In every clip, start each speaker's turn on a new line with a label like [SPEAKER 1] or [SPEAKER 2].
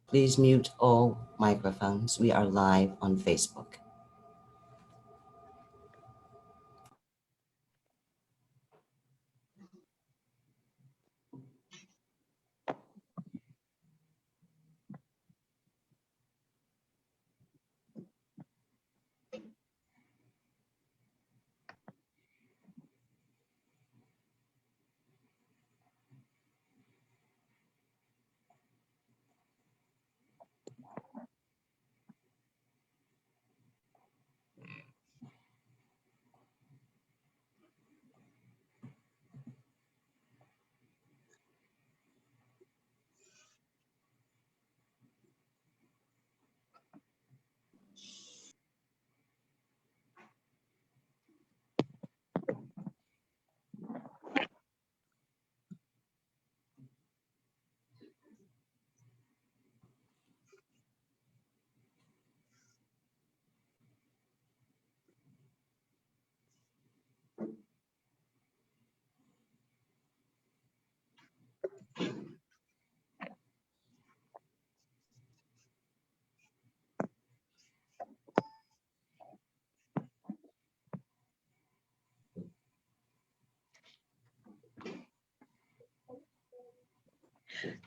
[SPEAKER 1] Please mute all microphones. We are live on Facebook.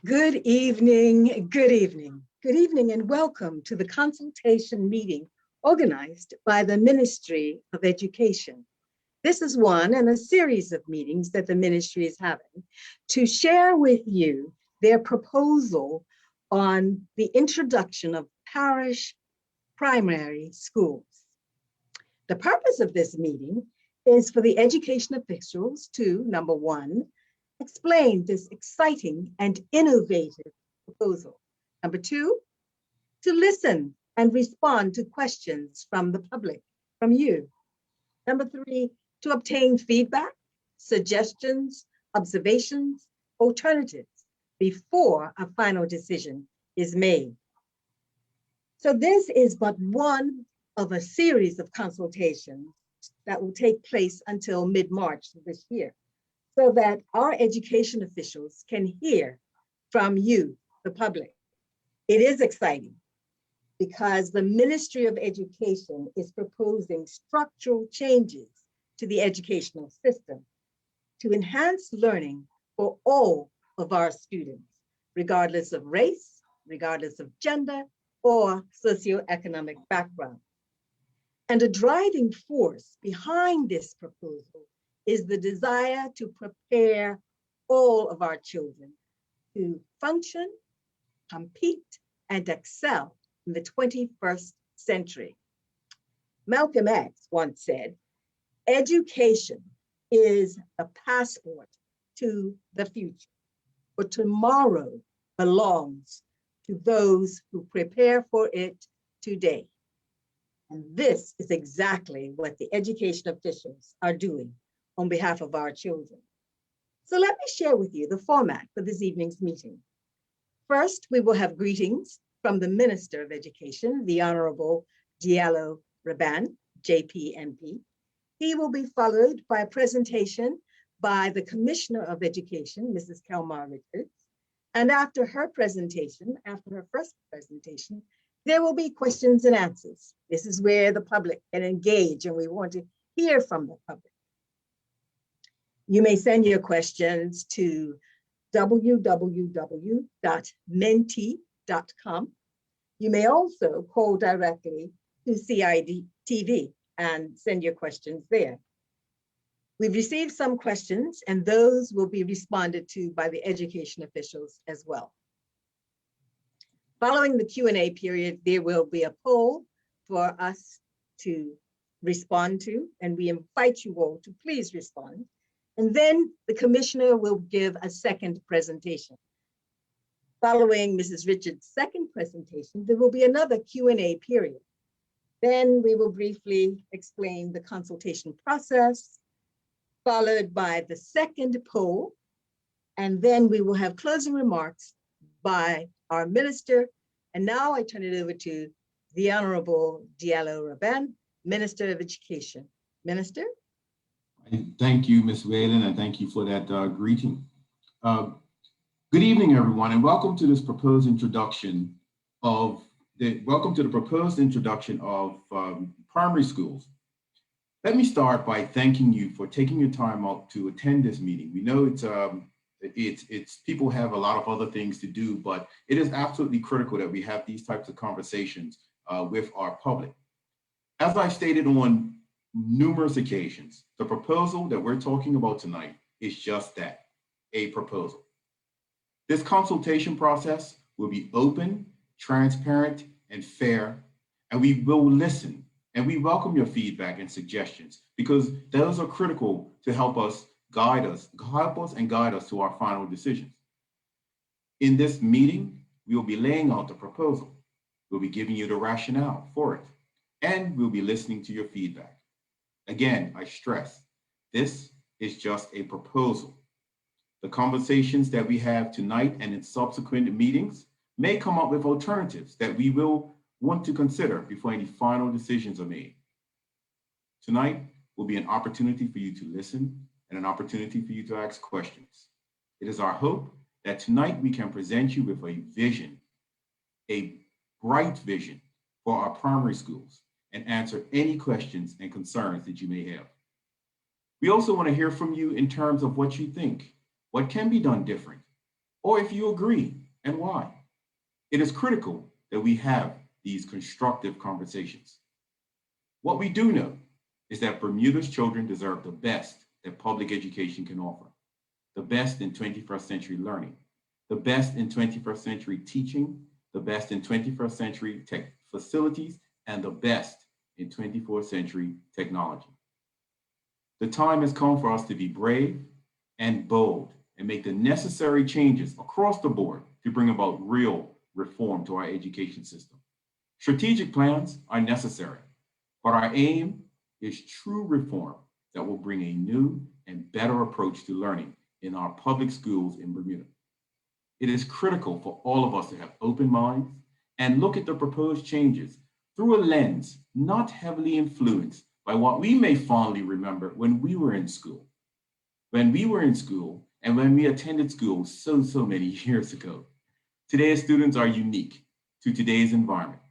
[SPEAKER 2] Good evening, good evening. Good evening and welcome to the consultation meeting organized by the Ministry of Education. This is one in a series of meetings that the ministry is having to share with you their proposal on the introduction of parish primary schools. The purpose of this meeting is for the education officials to, number one, explain this exciting and innovative proposal. Number two, to listen and respond to questions from the public, from you. Number three, to obtain feedback, suggestions, observations, alternatives before a final decision is made. So this is but one of a series of consultations that will take place until mid-March of this year, so that our education officials can hear from you, the public. It is exciting because the Ministry of Education is proposing structural changes to the educational system to enhance learning for all of our students, regardless of race, regardless of gender, or socioeconomic background. And a driving force behind this proposal is the desire to prepare all of our children to function, compete, and excel in the 21st century. Malcolm X once said, education is a passport to the future, for tomorrow belongs to those who prepare for it today. And this is exactly what the education officials are doing on behalf of our children. So let me share with you the format for this evening's meeting. First, we will have greetings from the Minister of Education, the Honorable Diallo Raban, JPMP. He will be followed by a presentation by the Commissioner of Education, Mrs. Kelmar Richards. And after her presentation, after her first presentation, there will be questions and answers. This is where the public can engage, and we want to hear from the public. You may send your questions to www.menti.com. You may also call directly to CID TV and send your questions there. We've received some questions, and those will be responded to by the education officials as well. Following the Q&A period, there will be a poll for us to respond to, and we invite you all to please respond. And then the commissioner will give a second presentation. Following Mrs. Richards' second presentation, there will be another Q&A period. Then we will briefly explain the consultation process, followed by the second poll, and then we will have closing remarks by our minister. And now I turn it over to the Honorable Diallo Raban, Minister of Education. Minister?
[SPEAKER 3] Thank you, Ms. Whalen, and thank you for that greeting. Good evening, everyone, and welcome to this proposed introduction welcome to the proposed introduction of primary schools. Let me start by thanking you for taking your time out to attend this meeting. We know it's people have a lot of other things to do, but it is absolutely critical that we have these types of conversations with our public. As I stated on numerous occasions, the proposal that we're talking about tonight is just that, a proposal. This consultation process will be open, transparent, and fair, and we will listen, and we welcome your feedback and suggestions because those are critical to help us guide us to our final decisions. In this meeting, we will be laying out the proposal. We'll be giving you the rationale for it, and we'll be listening to your feedback. Again, I stress, this is just a proposal. The conversations that we have tonight and in subsequent meetings may come up with alternatives that we will want to consider before any final decisions are made. Tonight will be an opportunity for you to listen and an opportunity for you to ask questions. It is our hope that tonight we can present you with a vision, a bright vision for our primary schools, and answer any questions and concerns that you may have. We also want to hear from you in terms of what you think, what can be done different, or if you agree and why. It is critical that we have these constructive conversations. What we do know is that Bermuda's children deserve the best that public education can offer, the best in 21st century learning, the best in 21st century teaching, the best in 21st century tech facilities, and the best in 24th century technology. The time has come for us to be brave and bold and make the necessary changes across the board to bring about real reform to our education system. Strategic plans are necessary, but our aim is true reform that will bring a new and better approach to learning in our public schools in Bermuda. It is critical for all of us to have open minds and look at the proposed changes through a lens not heavily influenced by what we may fondly remember when we were in school. When we were in school and when we attended school so many years ago. Today's students are unique to today's environment.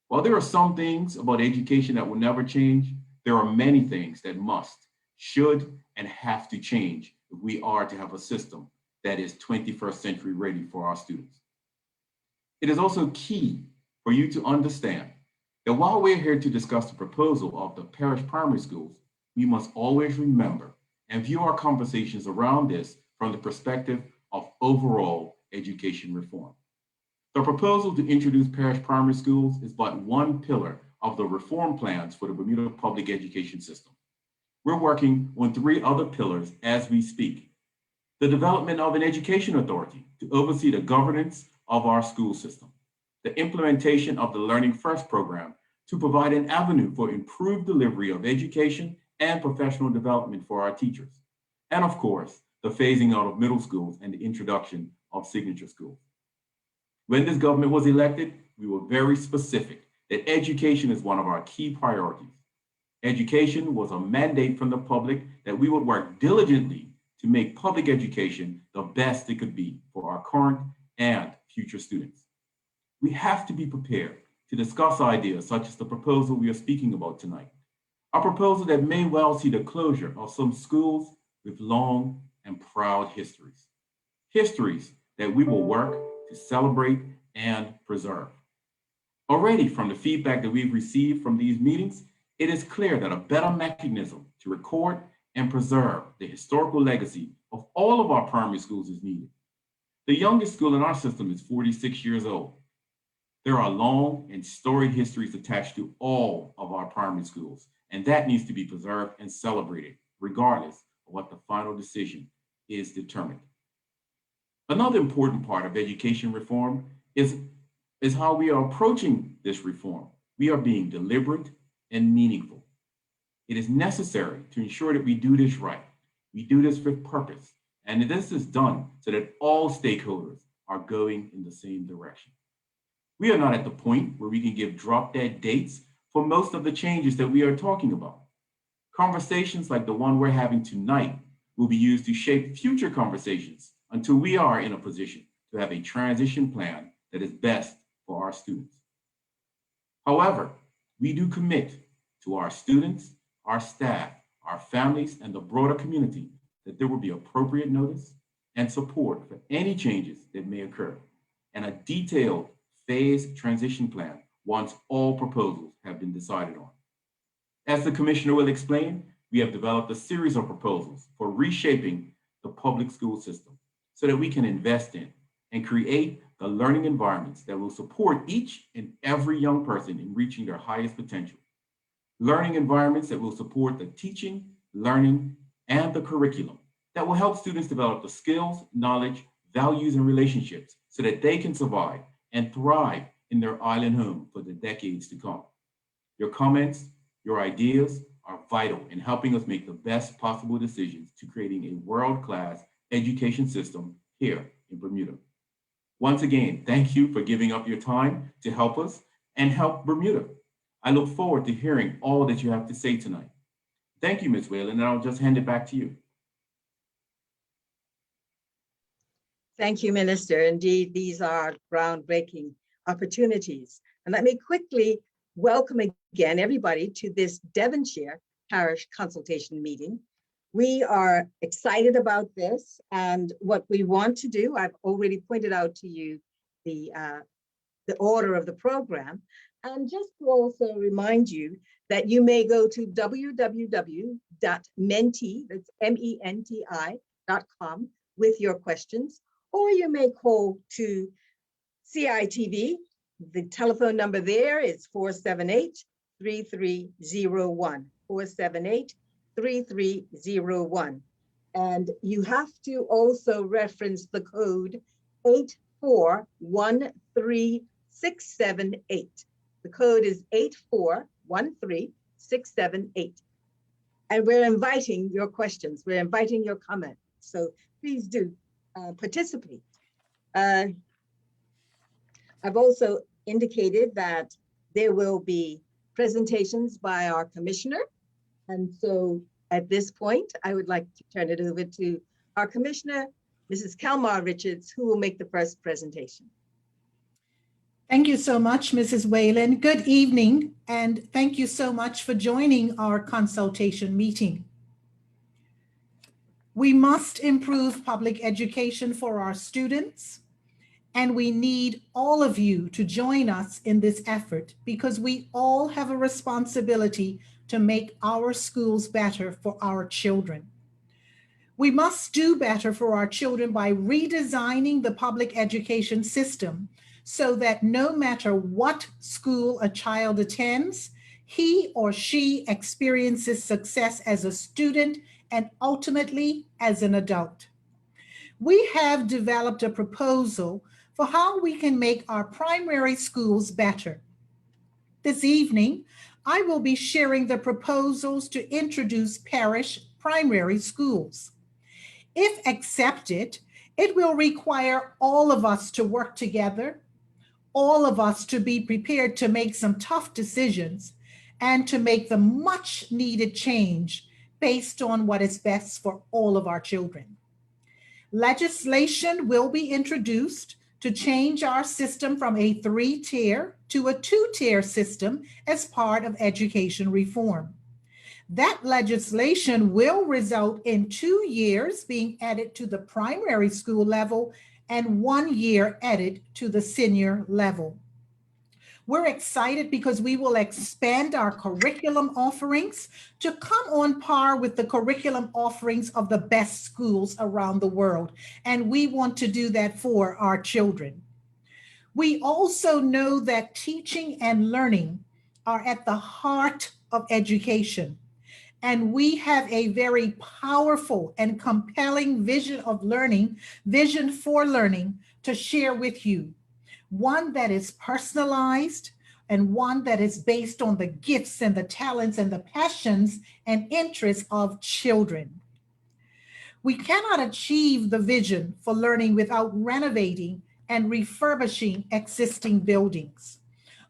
[SPEAKER 3] While there are some things about education that will never change, there are many things that must, should, and have to change if we are to have a system that is 21st century ready for our students. It is also key for you to understand that while we're here to discuss the proposal of the parish primary schools, we must always remember and view our conversations around this from the perspective of overall education reform. The proposal to introduce parish primary schools is but one pillar of the reform plans for the Bermuda public education system. We're working on 3 other pillars as we speak. The development of an education authority to oversee the governance of our school system. The implementation of the Learning First program to provide an avenue for improved delivery of education and professional development for our teachers. And of course, the phasing out of middle schools and the introduction of signature schools. When this government was elected, we were very specific that education is one of our key priorities. Education was a mandate from the public that we would work diligently to make public education the best it could be for our current and future students. We have to be prepared to discuss ideas such as the proposal we are speaking about tonight, a proposal that may well see the closure of some schools with long and proud histories that we will work to celebrate and preserve. Already from the feedback that we've received from these meetings, it is clear that a better mechanism to record and preserve the historical legacy of all of our primary schools is needed. The youngest school in our system is 46 years old. There are long and storied histories attached to all of our primary schools, and that needs to be preserved and celebrated, regardless of what the final decision is determined. Another important part of education reform is how we are approaching this reform. We are being deliberate and meaningful. It is necessary to ensure that we do this right. We do this with purpose, and this is done so that all stakeholders are going in the same direction. We are not at the point where we can give drop-dead dates for most of the changes that we are talking about. Conversations like the one we're having tonight will be used to shape future conversations until we are in a position to have a transition plan that is best for our students. However, we do commit to our students, our staff, our families, and the broader community that there will be appropriate notice and support for any changes that may occur, and a detailed phased transition plan once all proposals have been decided on. As the Commissioner will explain, we have developed a series of proposals for reshaping the public school system so that we can invest in and create the learning environments that will support each and every young person in reaching their highest potential. Learning environments that will support the teaching, learning, and the curriculum that will help students develop the skills, knowledge, values, and relationships so that they can survive and thrive in their island home for the decades to come. Your comments, your ideas are vital in helping us make the best possible decisions to creating a world-class education system here in Bermuda. Once again, thank you for giving up your time to help us and help Bermuda. I look forward to hearing all that you have to say tonight. Thank you, Ms. Whalen, and I'll just hand it back to you.
[SPEAKER 2] Thank you, Minister. Indeed, these are groundbreaking opportunities. And let me quickly welcome again everybody to this Devonshire Parish consultation meeting. We are excited about this and what we want to do. I've already pointed out to you the order of the program. And just to also remind you that you may go to www.menti, that's MENTI.com with your questions, or you may call to CITV. The telephone number there is 478-3301, 478-3301. And you have to also reference the code 8413678. The code is 8413678. And we're inviting your questions. We're inviting your comments. So please do participate. I've also indicated that there will be presentations by our commissioner. And so at this point, I would like to turn it over to our commissioner, Mrs. Kelmar Richards, who will make the first presentation.
[SPEAKER 4] Thank you so much, Mrs. Whalen. Good evening, and thank you so much for joining our consultation meeting. We must improve public education for our students, and we need all of you to join us in this effort because we all have a responsibility to make our schools better for our children. We must do better for our children by redesigning the public education system so that no matter what school a child attends, he or she experiences success as a student and ultimately as an adult. We have developed a proposal for how we can make our primary schools better. This evening, I will be sharing the proposals to introduce parish primary schools. If accepted, it will require all of us to work together, all of us to be prepared to make some tough decisions and to make the much needed change based on what is best for all of our children. Legislation will be introduced to change our system from a 3-tier to a 2-tier system as part of education reform. That legislation will result in 2 years being added to the primary school level and 1 year added to the senior level. We're excited because we will expand our curriculum offerings to come on par with the curriculum offerings of the best schools around the world. And we want to do that for our children. We also know that teaching and learning are at the heart of education. And we have a very powerful and compelling vision of learning, vision for learning to share with you. One that is personalized and one that is based on the gifts and the talents and the passions and interests of children. We cannot achieve the vision for learning without renovating and refurbishing existing buildings.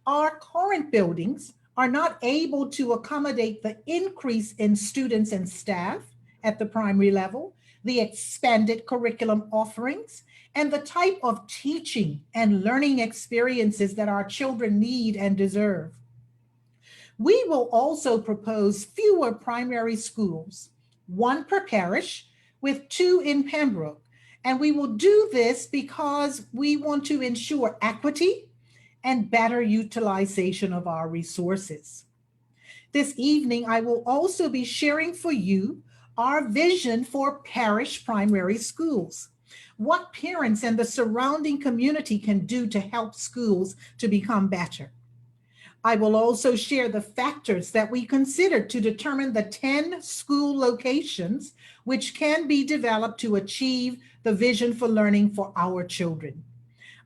[SPEAKER 4] Our current buildings are not able to accommodate the increase in students and staff at the primary level, the expanded curriculum offerings, and the type of teaching and learning experiences that our children need and deserve. We will also propose fewer primary schools, one per parish, with 2 in Pembroke. And we will do this because we want to ensure equity and better utilization of our resources. This evening, I will also be sharing for you our vision for parish primary schools, what parents and the surrounding community can do to help schools to become better. I will also share the factors that we considered to determine the 10 school locations which can be developed to achieve the vision for learning for our children.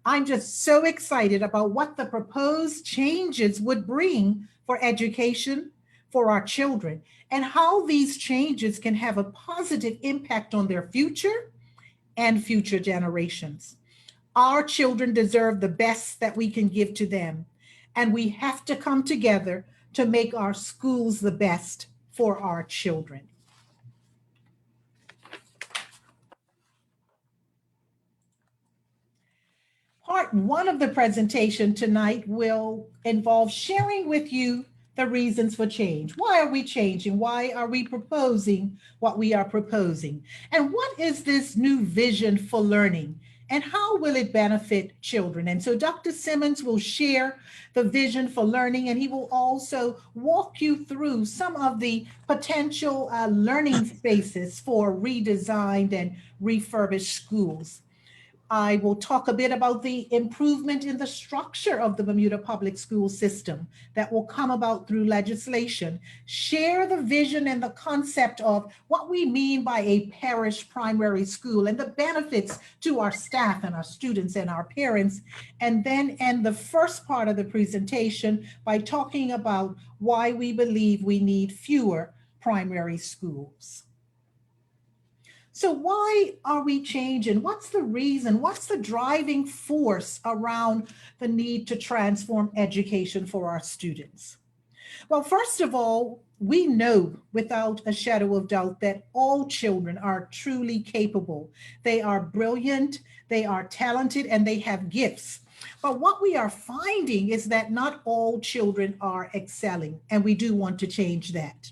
[SPEAKER 4] I'm just so excited about what the proposed changes would bring for education for our children and how these changes can have a positive impact on their future and future generations. Our children deserve the best that we can give to them, and we have to come together to make our schools the best for our children. Part 1 of the presentation tonight will involve sharing with you the reasons for change. Why are we changing? Why are we proposing what we are proposing? And what is this new vision for learning? And how will it benefit children? And so Dr. Simmons will share the vision for learning, and he will also walk you through some of the potential learning spaces for redesigned and refurbished schools. I will talk a bit about the improvement in the structure of the Bermuda public school system that will come about through legislation, share the vision and the concept of what we mean by a parish primary school and the benefits to our staff and our students and our parents, and then end the first part of the presentation by talking about why we believe we need fewer primary schools. So why are we changing? What's the reason? What's the driving force around the need to transform education for our students? Well, first of all, we know without a shadow of doubt that all children are truly capable. They are brilliant, they are talented, and they have gifts. But what we are finding is that not all children are excelling, and we do want to change that.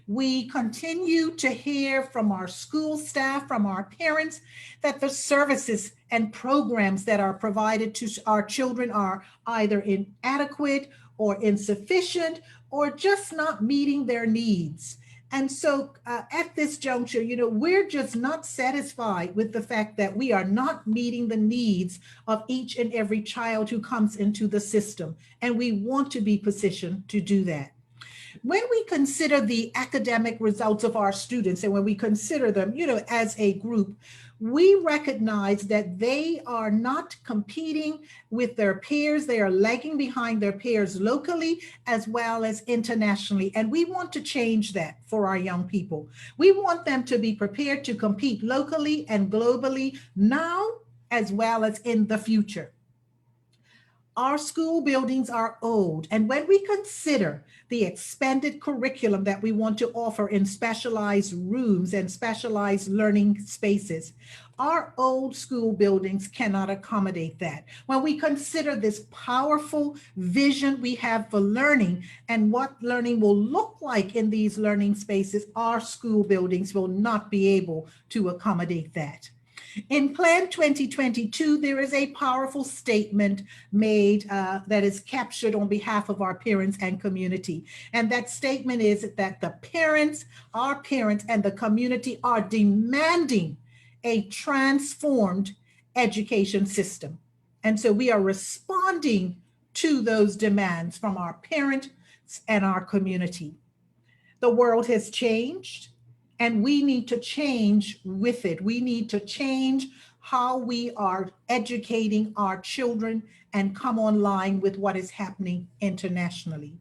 [SPEAKER 4] We continue to hear from our school staff, from our parents, that the services and programs that are provided to our children are either inadequate or insufficient or just not meeting their needs. And so at this juncture, we're just not satisfied with the fact that we are not meeting the needs of each and every child who comes into the system. And we want to be positioned to do that. When we consider the academic results of our students and when we consider them, as a group, we recognize that they are not competing with their peers. They are lagging behind their peers locally as well as internationally. And we want to change that for our young people. We want them to be prepared to compete locally and globally now as well as in the future. Our school buildings are old, and when we consider the expanded curriculum that we want to offer in specialized rooms and specialized learning spaces, our old school buildings cannot accommodate that. When we consider this powerful vision we have for learning and what learning will look like in these learning spaces, our school buildings will not be able to accommodate that. In Plan 2022, there is a powerful statement made that is captured on behalf of our parents and community. And that statement is that the parents, our parents and the community are demanding a transformed education system. And so we are responding to those demands from our parents and our community. The world has changed. And we need to change with it. We need to change how we are educating our children and come online with what is happening internationally.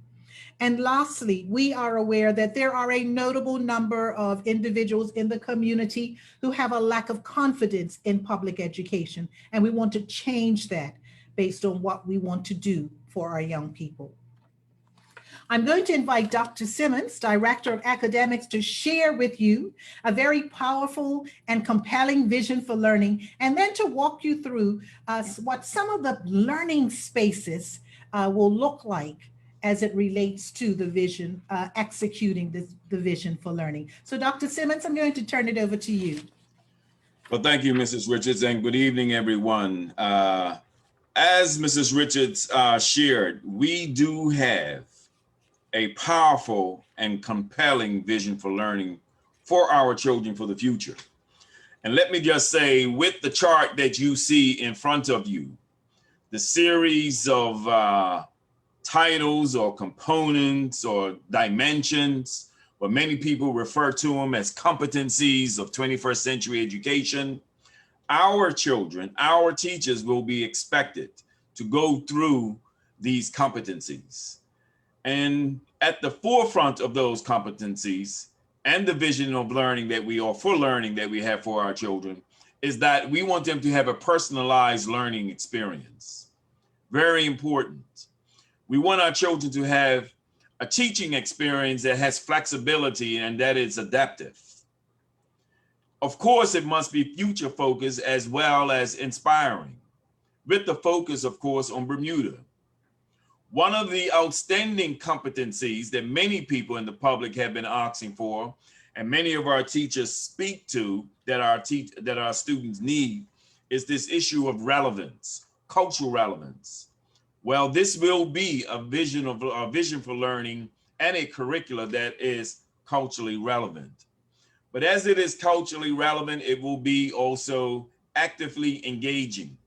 [SPEAKER 4] And lastly, we are aware that there are a notable number of individuals in the community who have a lack of confidence in public education. And we want to change that based on what we want to do for our young people. I'm going to invite Dr. Simmons, Director of Academics, to share with you a very powerful and compelling vision for learning, and then to walk you through what some of the learning spaces will look like as it relates to the vision, executing the vision for learning. So Dr. Simmons, I'm going to turn it over to you.
[SPEAKER 5] Well, thank you, Mrs. Richards, and good evening, everyone. As Mrs. Richards shared, we do have a powerful and compelling vision for learning for our children for the future. And let me just say, with the chart that you see in front of you, the series of titles or components or dimensions, what many people refer to them as competencies of 21st century education, our children, our teachers will be expected to go through these competencies. And at the forefront of those competencies and the vision of learning that we are for learning that we have for our children is that we want them to have a personalized learning experience. Very important. We want our children to have a teaching experience that has flexibility and that is adaptive. Of course, it must be future focused as well as inspiring, with the focus, of course, on Bermuda. One of the outstanding competencies that many people in the public have been asking for, and many of our teachers speak to that our students need, is this issue of relevance, cultural relevance. Well, this will be a vision for learning and a curricula that is culturally relevant. But as it is culturally relevant, it will be also actively engaging.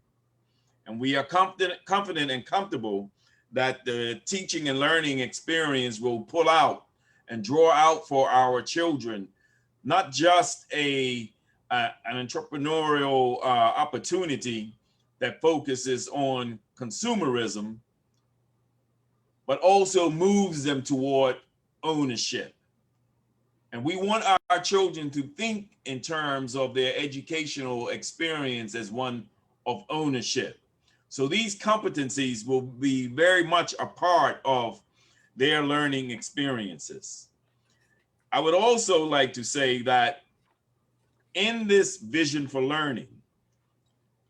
[SPEAKER 5] And we are confident and comfortable that the teaching and learning experience will pull out and draw out for our children, not just an entrepreneurial opportunity that focuses on consumerism, but also moves them toward ownership. And we want our children to think in terms of their educational experience as one of ownership. So these competencies will be very much a part of their learning experiences. I would also like to say that in this vision for learning,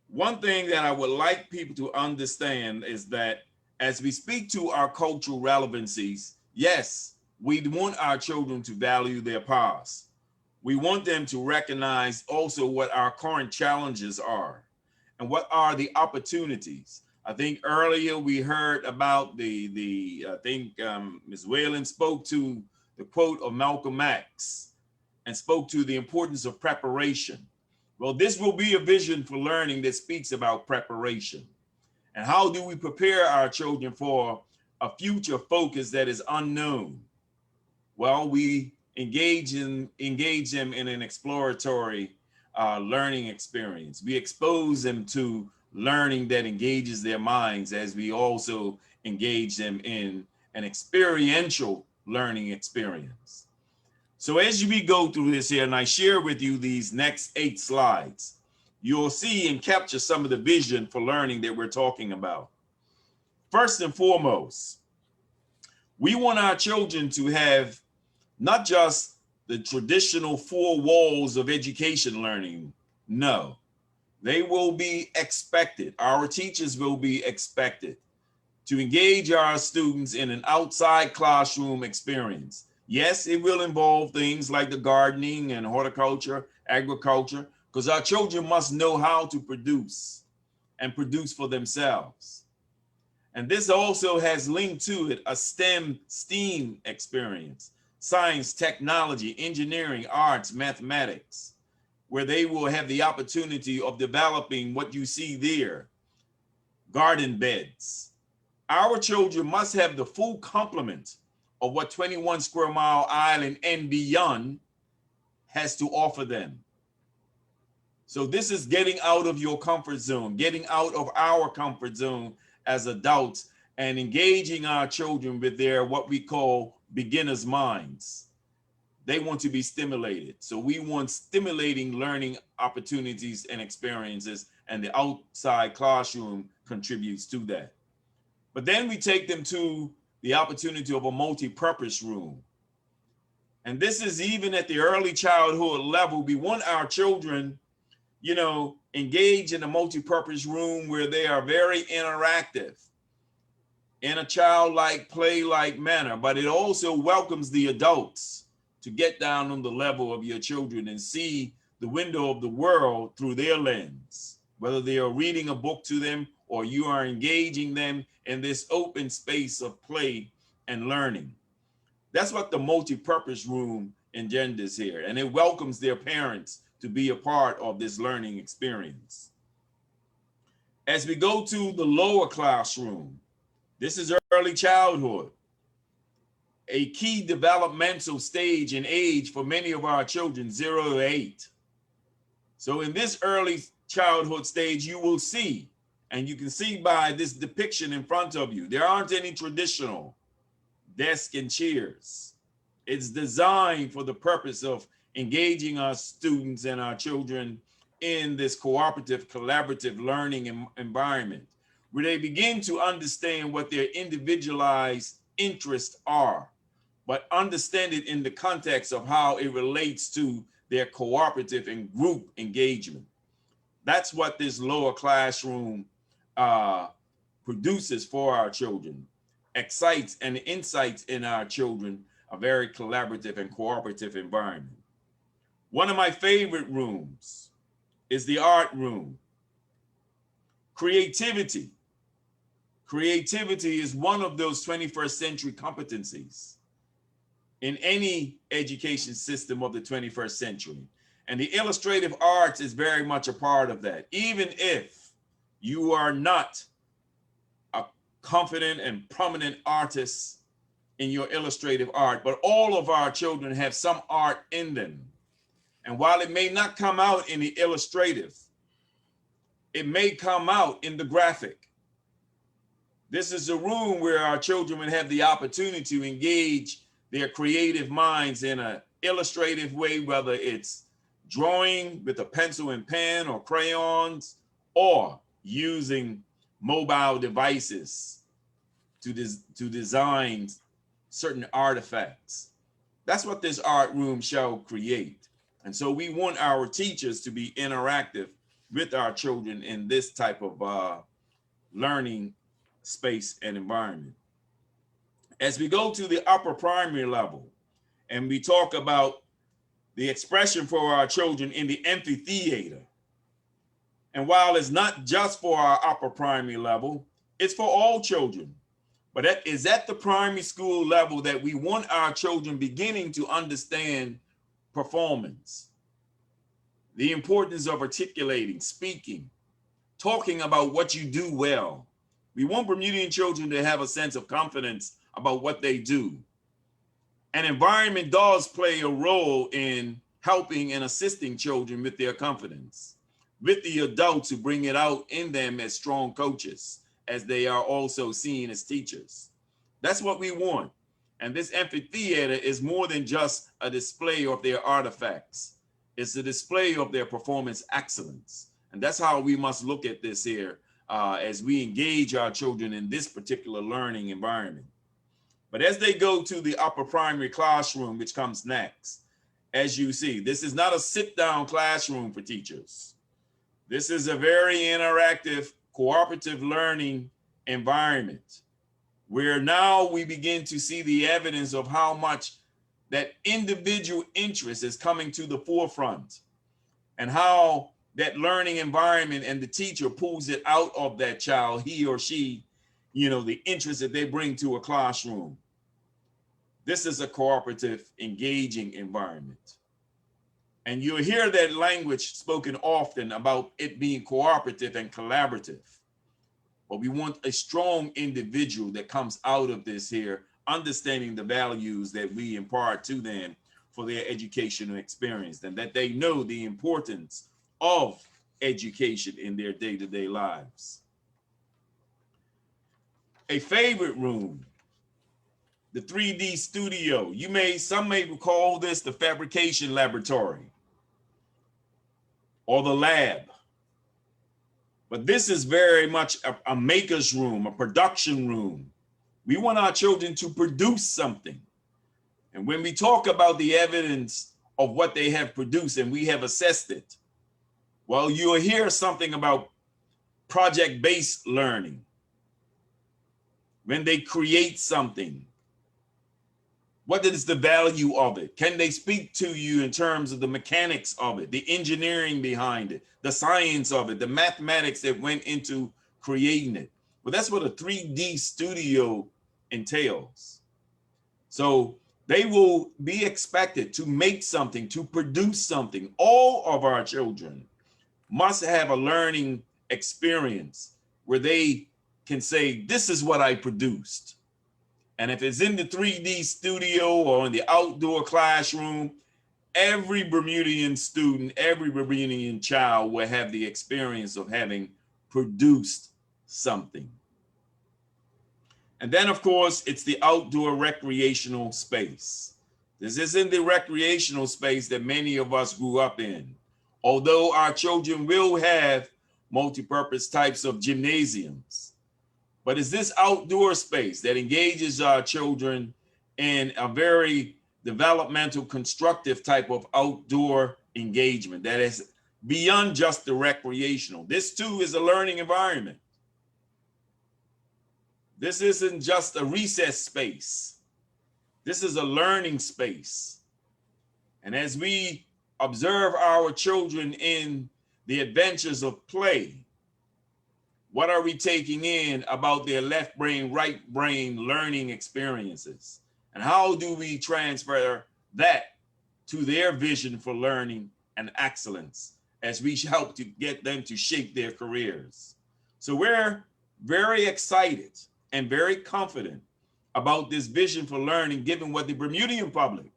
[SPEAKER 5] one thing that I would like people to understand is that as we speak to our cultural relevancies, yes, we want our children to value their past. We want them to recognize also what our current challenges are and what are the opportunities. I think earlier we heard about I think Ms. Whalen spoke to the quote of Malcolm X and spoke to the importance of preparation. Well, this will be a vision for learning that speaks about preparation. And how do we prepare our children for a future focus that is unknown? Well, we engage them in an exploratory learning experience. We expose them to learning that engages their minds as we also engage them in an experiential learning experience. So as we go through this here, and I share with you these next 8 slides, you'll see and capture some of the vision for learning that we're talking about. First and foremost, we want our children to have not just the traditional 4 walls of education learning. No, they will be expected. Our teachers will be expected to engage our students in an outside classroom experience. Yes, it will involve things like the gardening and horticulture, agriculture, because our children must know how to produce and produce for themselves. And this also has linked to it a STEAM experience, science, technology, engineering, arts, mathematics, where they will have the opportunity of developing what you see there, garden beds. Our children must have the full complement of what 21 Square Mile Island and beyond has to offer them. So this is getting out of your comfort zone, getting out of our comfort zone as adults and engaging our children with their what we call beginner's minds. They want to be stimulated. So we want stimulating learning opportunities and experiences, and the outside classroom contributes to that. But then we take them to the opportunity of a multi-purpose room. And this is even at the early childhood level. We want our children, you know, engaged in a multi-purpose room where they are very interactive in a childlike, play-like manner, but it also welcomes the adults to get down on the level of your children and see the window of the world through their lens, whether they are reading a book to them or you are engaging them in this open space of play and learning. That's what the multi-purpose room engenders here, and it welcomes their parents to be a part of this learning experience. As we go to the lower classroom, this is early childhood, a key developmental stage and age for many of our children, 0 to 8. So in this early childhood stage, you will see, and you can see by this depiction in front of you, there aren't any traditional desks and chairs. It's designed for the purpose of engaging our students and our children in this cooperative, collaborative learning environment, where they begin to understand what their individualized interests are, but understand it in the context of how it relates to their cooperative and group engagement. That's what this lower classroom produces for our children, excites and insights in our children a very collaborative and cooperative environment. One of my favorite rooms is the art room. Creativity. Creativity is one of those 21st century competencies in any education system of the 21st century. And the illustrative arts is very much a part of that. Even if you are not a confident and prominent artist in your illustrative art, but all of our children have some art in them. And while it may not come out in the illustrative, it may come out in the graphic. This is a room where our children would have the opportunity to engage their creative minds in an illustrative way, whether it's drawing with a pencil and pen or crayons, or using mobile devices to design certain artifacts. That's what this art room shall create. And so we want our teachers to be interactive with our children in this type of learning space and environment. As we go to the upper primary level and we talk about the expression for our children in the amphitheater, and while it's not just for our upper primary level, it's for all children. But that is at the primary school level that we want our children beginning to understand performance, the importance of articulating, speaking, talking about what you do well. We want Bermudian children to have a sense of confidence about what they do. And environment does play a role in helping and assisting children with their confidence, with the adults who bring it out in them as strong coaches, as they are also seen as teachers. That's what we want. And this amphitheater is more than just a display of their artifacts. It's a display of their performance excellence. And that's how we must look at this here as we engage our children in this particular learning environment. But as they go to the upper primary classroom, which comes next, as you see, this is not a sit-down classroom for teachers. This is a very interactive, cooperative learning environment where now we begin to see the evidence of how much that individual interest is coming to the forefront and how that learning environment and the teacher pulls it out of that child, he or she, you know, the interest that they bring to a classroom. This is a cooperative, engaging environment. And you'll hear that language spoken often about it being cooperative and collaborative. But we want a strong individual that comes out of this here, understanding the values that we impart to them for their educational experience, and that they know the importance of education in their day-to-day lives. A favorite room, the 3D studio. Some may call this the fabrication laboratory or the lab. But this is very much a maker's room, a production room, We want our children to produce something. And when we talk about the evidence of what they have produced and we have assessed it, well, you'll hear something about project-based learning. When they create something, what is the value of it? Can they speak to you in terms of the mechanics of it, the engineering behind it, the science of it, the mathematics that went into creating it? Well, that's what a 3D studio entails. So they will be expected to make something, to produce something. All of our children must have a learning experience where they can say, this is what I produced. And if it's in the 3D studio or in the outdoor classroom, every Bermudian student, every Bermudian child will have the experience of having produced something. And then, of course, it's the outdoor recreational space. This isn't the recreational space that many of us grew up in. Although our children will have multi-purpose types of gymnasiums, but it's this outdoor space that engages our children in a very developmental, constructive type of outdoor engagement that is beyond just the recreational. This too is a learning environment. This isn't just a recess space. This is a learning space. And as we observe our children in the adventures of play, what are we taking in about their left brain, right brain learning experiences? And how do we transfer that to their vision for learning and excellence as we help to get them to shape their careers? So we're very excited and very confident about this vision for learning, given what the Bermudian public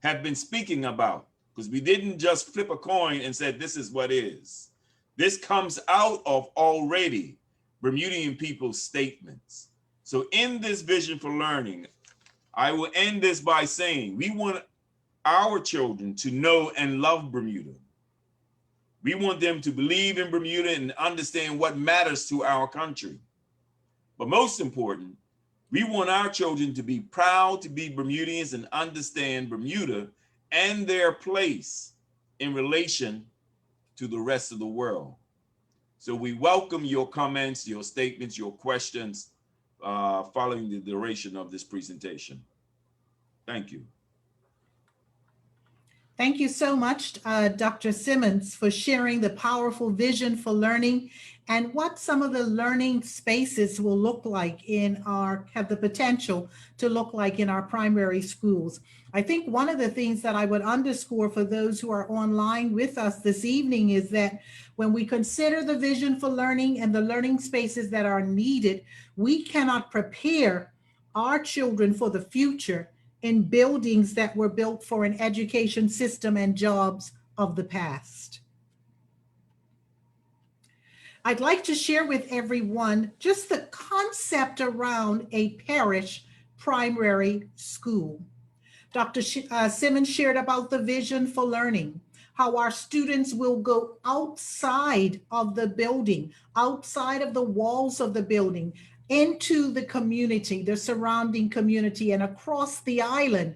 [SPEAKER 5] have been speaking about, because we didn't just flip a coin and said, this is what is. This comes out of already Bermudian people's statements. So in this vision for learning, I will end this by saying, we want our children to know and love Bermuda. We want them to believe in Bermuda and understand what matters to our country. But most important, we want our children to be proud to be Bermudians and understand Bermuda and their place in relation to the rest of the world. So we welcome your comments, your statements, your questions following the duration of this presentation. Thank you.
[SPEAKER 4] Thank you so much, Dr. Simmons, for sharing the powerful vision for learning and what some of the learning spaces will look like have the potential to look like in our primary schools. I think one of the things that I would underscore for those who are online with us this evening is that when we consider the vision for learning and the learning spaces that are needed, we cannot prepare our children for the future in buildings that were built for an education system and jobs of the past. I'd like to share with everyone just the concept around a parish primary school. Dr. Simmons shared about the vision for learning, how our students will go outside of the building, outside of the walls of the building, into the community, the surrounding community, and across the island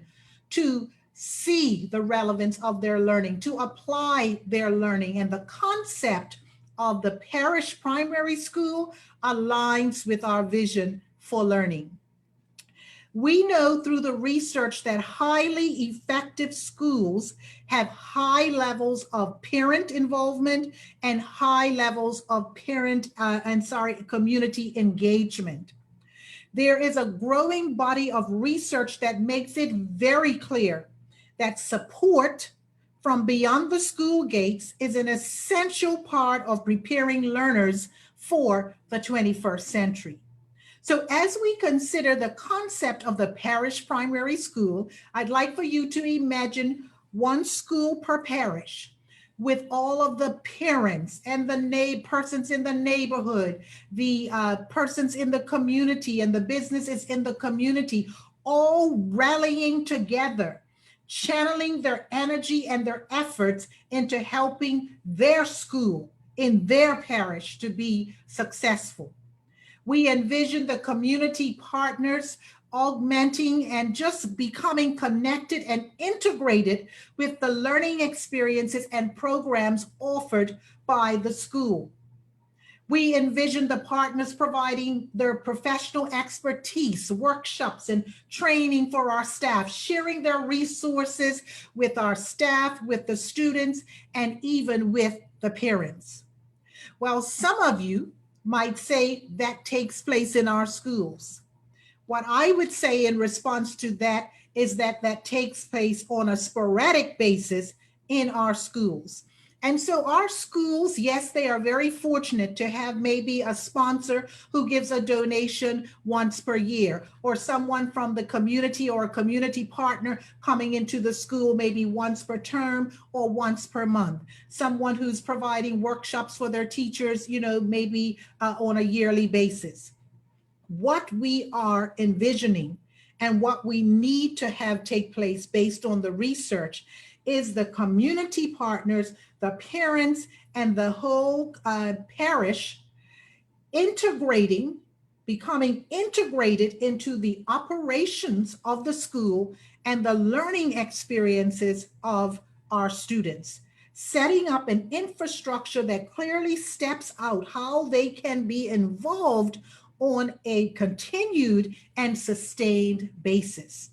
[SPEAKER 4] to see the relevance of their learning, to apply their learning. And the concept of the parish primary school aligns with our vision for learning. We know through the research that highly effective schools have high levels of parent involvement and high levels of community engagement. There is a growing body of research that makes it very clear that support from beyond the school gates is an essential part of preparing learners for the 21st century. So as we consider the concept of the parish primary school, I'd like for you to imagine one school per parish with all of the parents and the persons in the neighborhood, the persons in the community and the businesses in the community, all rallying together, channeling their energy and their efforts into helping their school in their parish to be successful. We envision the community partners augmenting and just becoming connected and integrated with the learning experiences and programs offered by the school. We envision the partners providing their professional expertise, workshops, and training for our staff, sharing their resources with our staff, with the students, and even with the parents. Well, some of you might say that takes place in our schools. What I would say in response to that is that that takes place on a sporadic basis in our schools. And so our schools, yes, they are very fortunate to have maybe a sponsor who gives a donation once per year, or someone from the community or a community partner coming into the school maybe once per term or once per month. Someone who's providing workshops for their teachers, maybe on a yearly basis. What we are envisioning and what we need to have take place based on the research is the community partners, the parents, and the whole parish becoming integrated into the operations of the school and the learning experiences of our students, setting up an infrastructure that clearly steps out how they can be involved on a continued and sustained basis.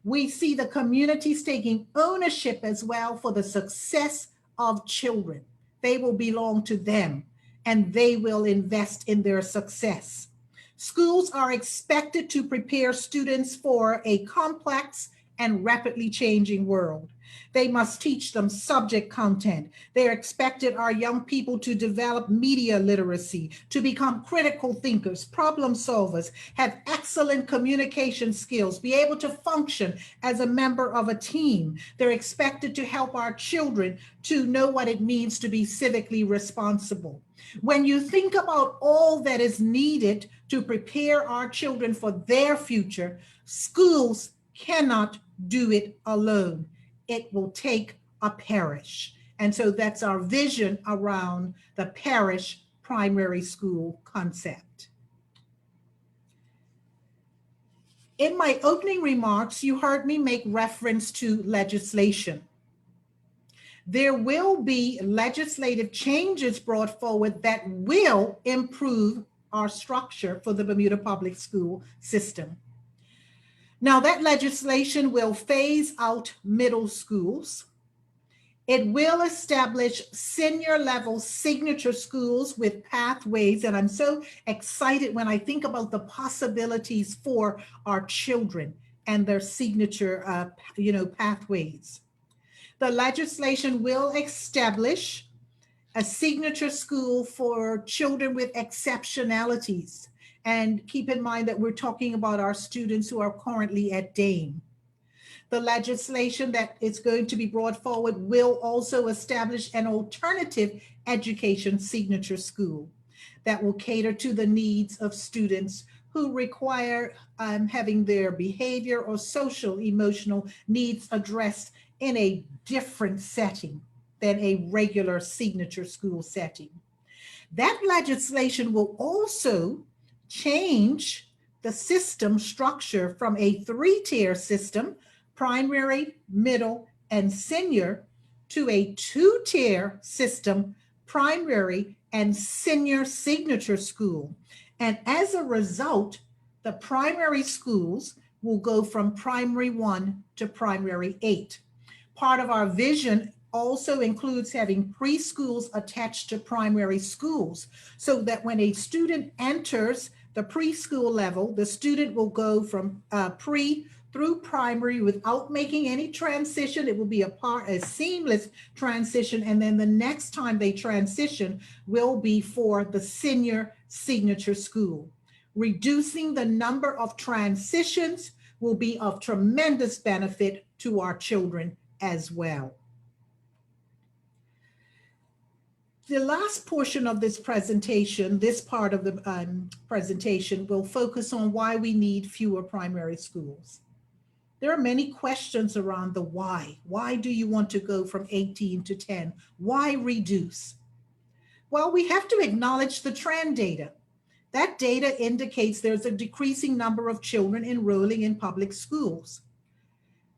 [SPEAKER 4] We see the communities taking ownership as well for the success of children. They will belong to them and they will invest in their success. Schools are expected to prepare students for a complex and rapidly changing world. They must teach them subject content. They're expected, our young people, to develop media literacy, to become critical thinkers, problem solvers, have excellent communication skills, be able to function as a member of a team. They're expected to help our children to know what it means to be civically responsible. When you think about all that is needed to prepare our children for their future, schools cannot do it alone. It will take a parish. And so that's our vision around the parish primary school concept. In my opening remarks, you heard me make reference to legislation. There will be legislative changes brought forward that will improve our structure for the Bermuda public school system. Now, that legislation will phase out middle schools. It will establish senior level signature schools with pathways. And I'm so excited when I think about the possibilities for our children and their signature, pathways. The legislation will establish a signature school for children with exceptionalities. And keep in mind that we're talking about our students who are currently at Dame. The legislation that is going to be brought forward will also establish an alternative education signature school that will cater to the needs of students who require having their behavior or social emotional needs addressed in a different setting than a regular signature school setting. That legislation will also change the system structure from a 3-tier system, primary, middle, and senior, to a 2-tier system, primary and senior signature school. And as a result, the primary schools will go from primary 1 to primary 8. Part of our vision also includes having preschools attached to primary schools, so that when a student enters the preschool level, the student will go from pre through primary without making any transition. It will be a seamless transition. And then the next time they transition will be for the senior signature school. Reducing the number of transitions will be of tremendous benefit to our children as well. The last portion of this presentation, this part of the presentation, will focus on why we need fewer primary schools. There are many questions around the why. Why do you want to go from 18 to 10? Why reduce? Well, we have to acknowledge the trend data. That data indicates there's a decreasing number of children enrolling in public schools.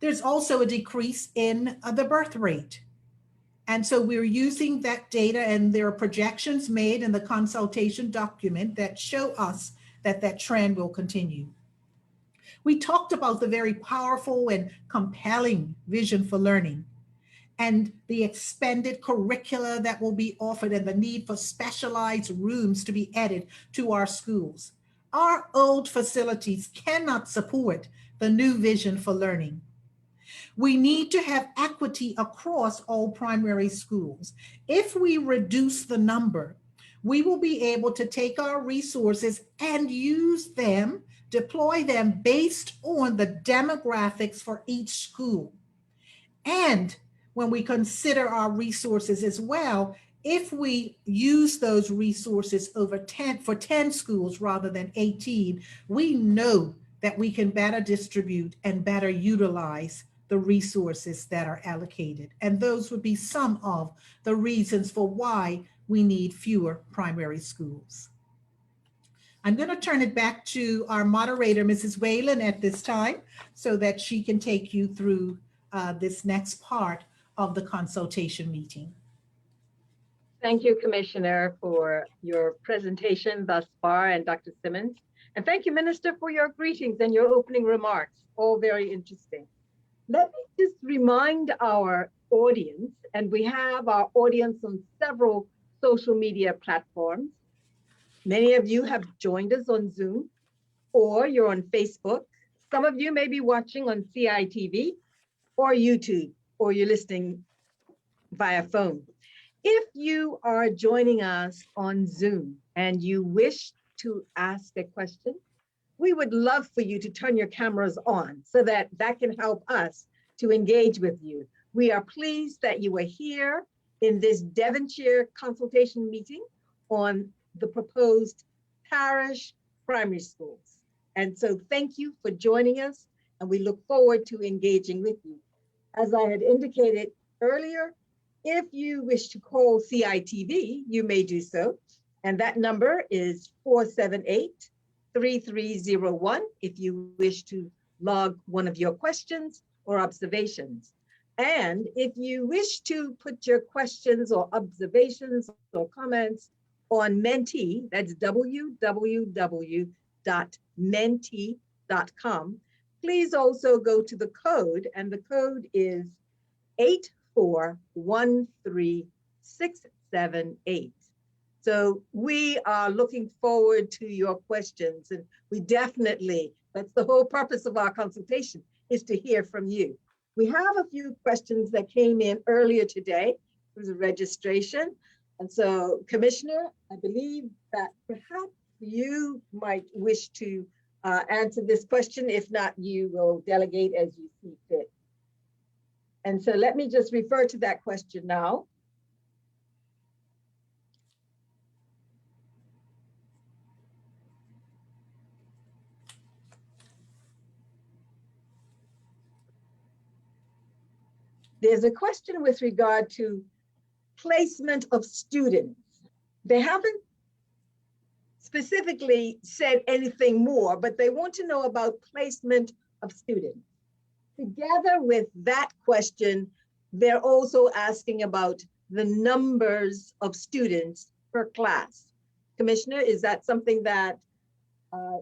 [SPEAKER 4] There's also a decrease in the birth rate. And so we're using that data, and there are projections made in the consultation document that show us that that trend will continue. We talked about the very powerful and compelling vision for learning and the expanded curricula that will be offered and the need for specialized rooms to be added to our schools. Our old facilities cannot support the new vision for learning. We need to have equity across all primary schools. If we reduce the number, we will be able to take our resources and use them, deploy them based on the demographics for each school. And when we consider our resources as well, if we use those resources for 10 schools rather than 18, we know that we can better distribute and better utilize the resources that are allocated. And those would be some of the reasons for why we need fewer primary schools. I'm going to turn it back to our moderator, Mrs. Whalen, at this time, so that she can take you through this next part of the consultation meeting.
[SPEAKER 2] Thank you, Commissioner, for your presentation thus far, and Dr. Simmons. And thank you, Minister, for your greetings and your opening remarks, all very interesting. Let me just remind our audience, and we have our audience on several social media platforms. Many of you have joined us on Zoom, or you're on Facebook. Some of you may be watching on CITV or YouTube, or you're listening via phone. If you are joining us on Zoom and you wish to ask a question, we would love for you to turn your cameras on so that can help us to engage with you. We are pleased that you are here in this Devonshire consultation meeting on the proposed parish primary schools. And so thank you for joining us, and we look forward to engaging with you. As I had indicated earlier, if you wish to call CITV, you may do so. And that number is 478-3301 if you wish to log one of your questions or observations. And if you wish to put your questions or observations or comments on Menti, that's www.menti.com, please also go to the code, and the code is 8413678. So we are looking forward to your questions, and we definitely, that's the whole purpose of our consultation, is to hear from you. We have a few questions that came in earlier today through the registration. And so, Commissioner, I believe that perhaps you might wish to answer this question. If not, you will delegate as you see fit. And so let me just refer to that question now. There's a question with regard to placement of students. They haven't specifically said anything more, but they want to know about placement of students. Together with that question, they're also asking about the numbers of students per class. Commissioner, is that something that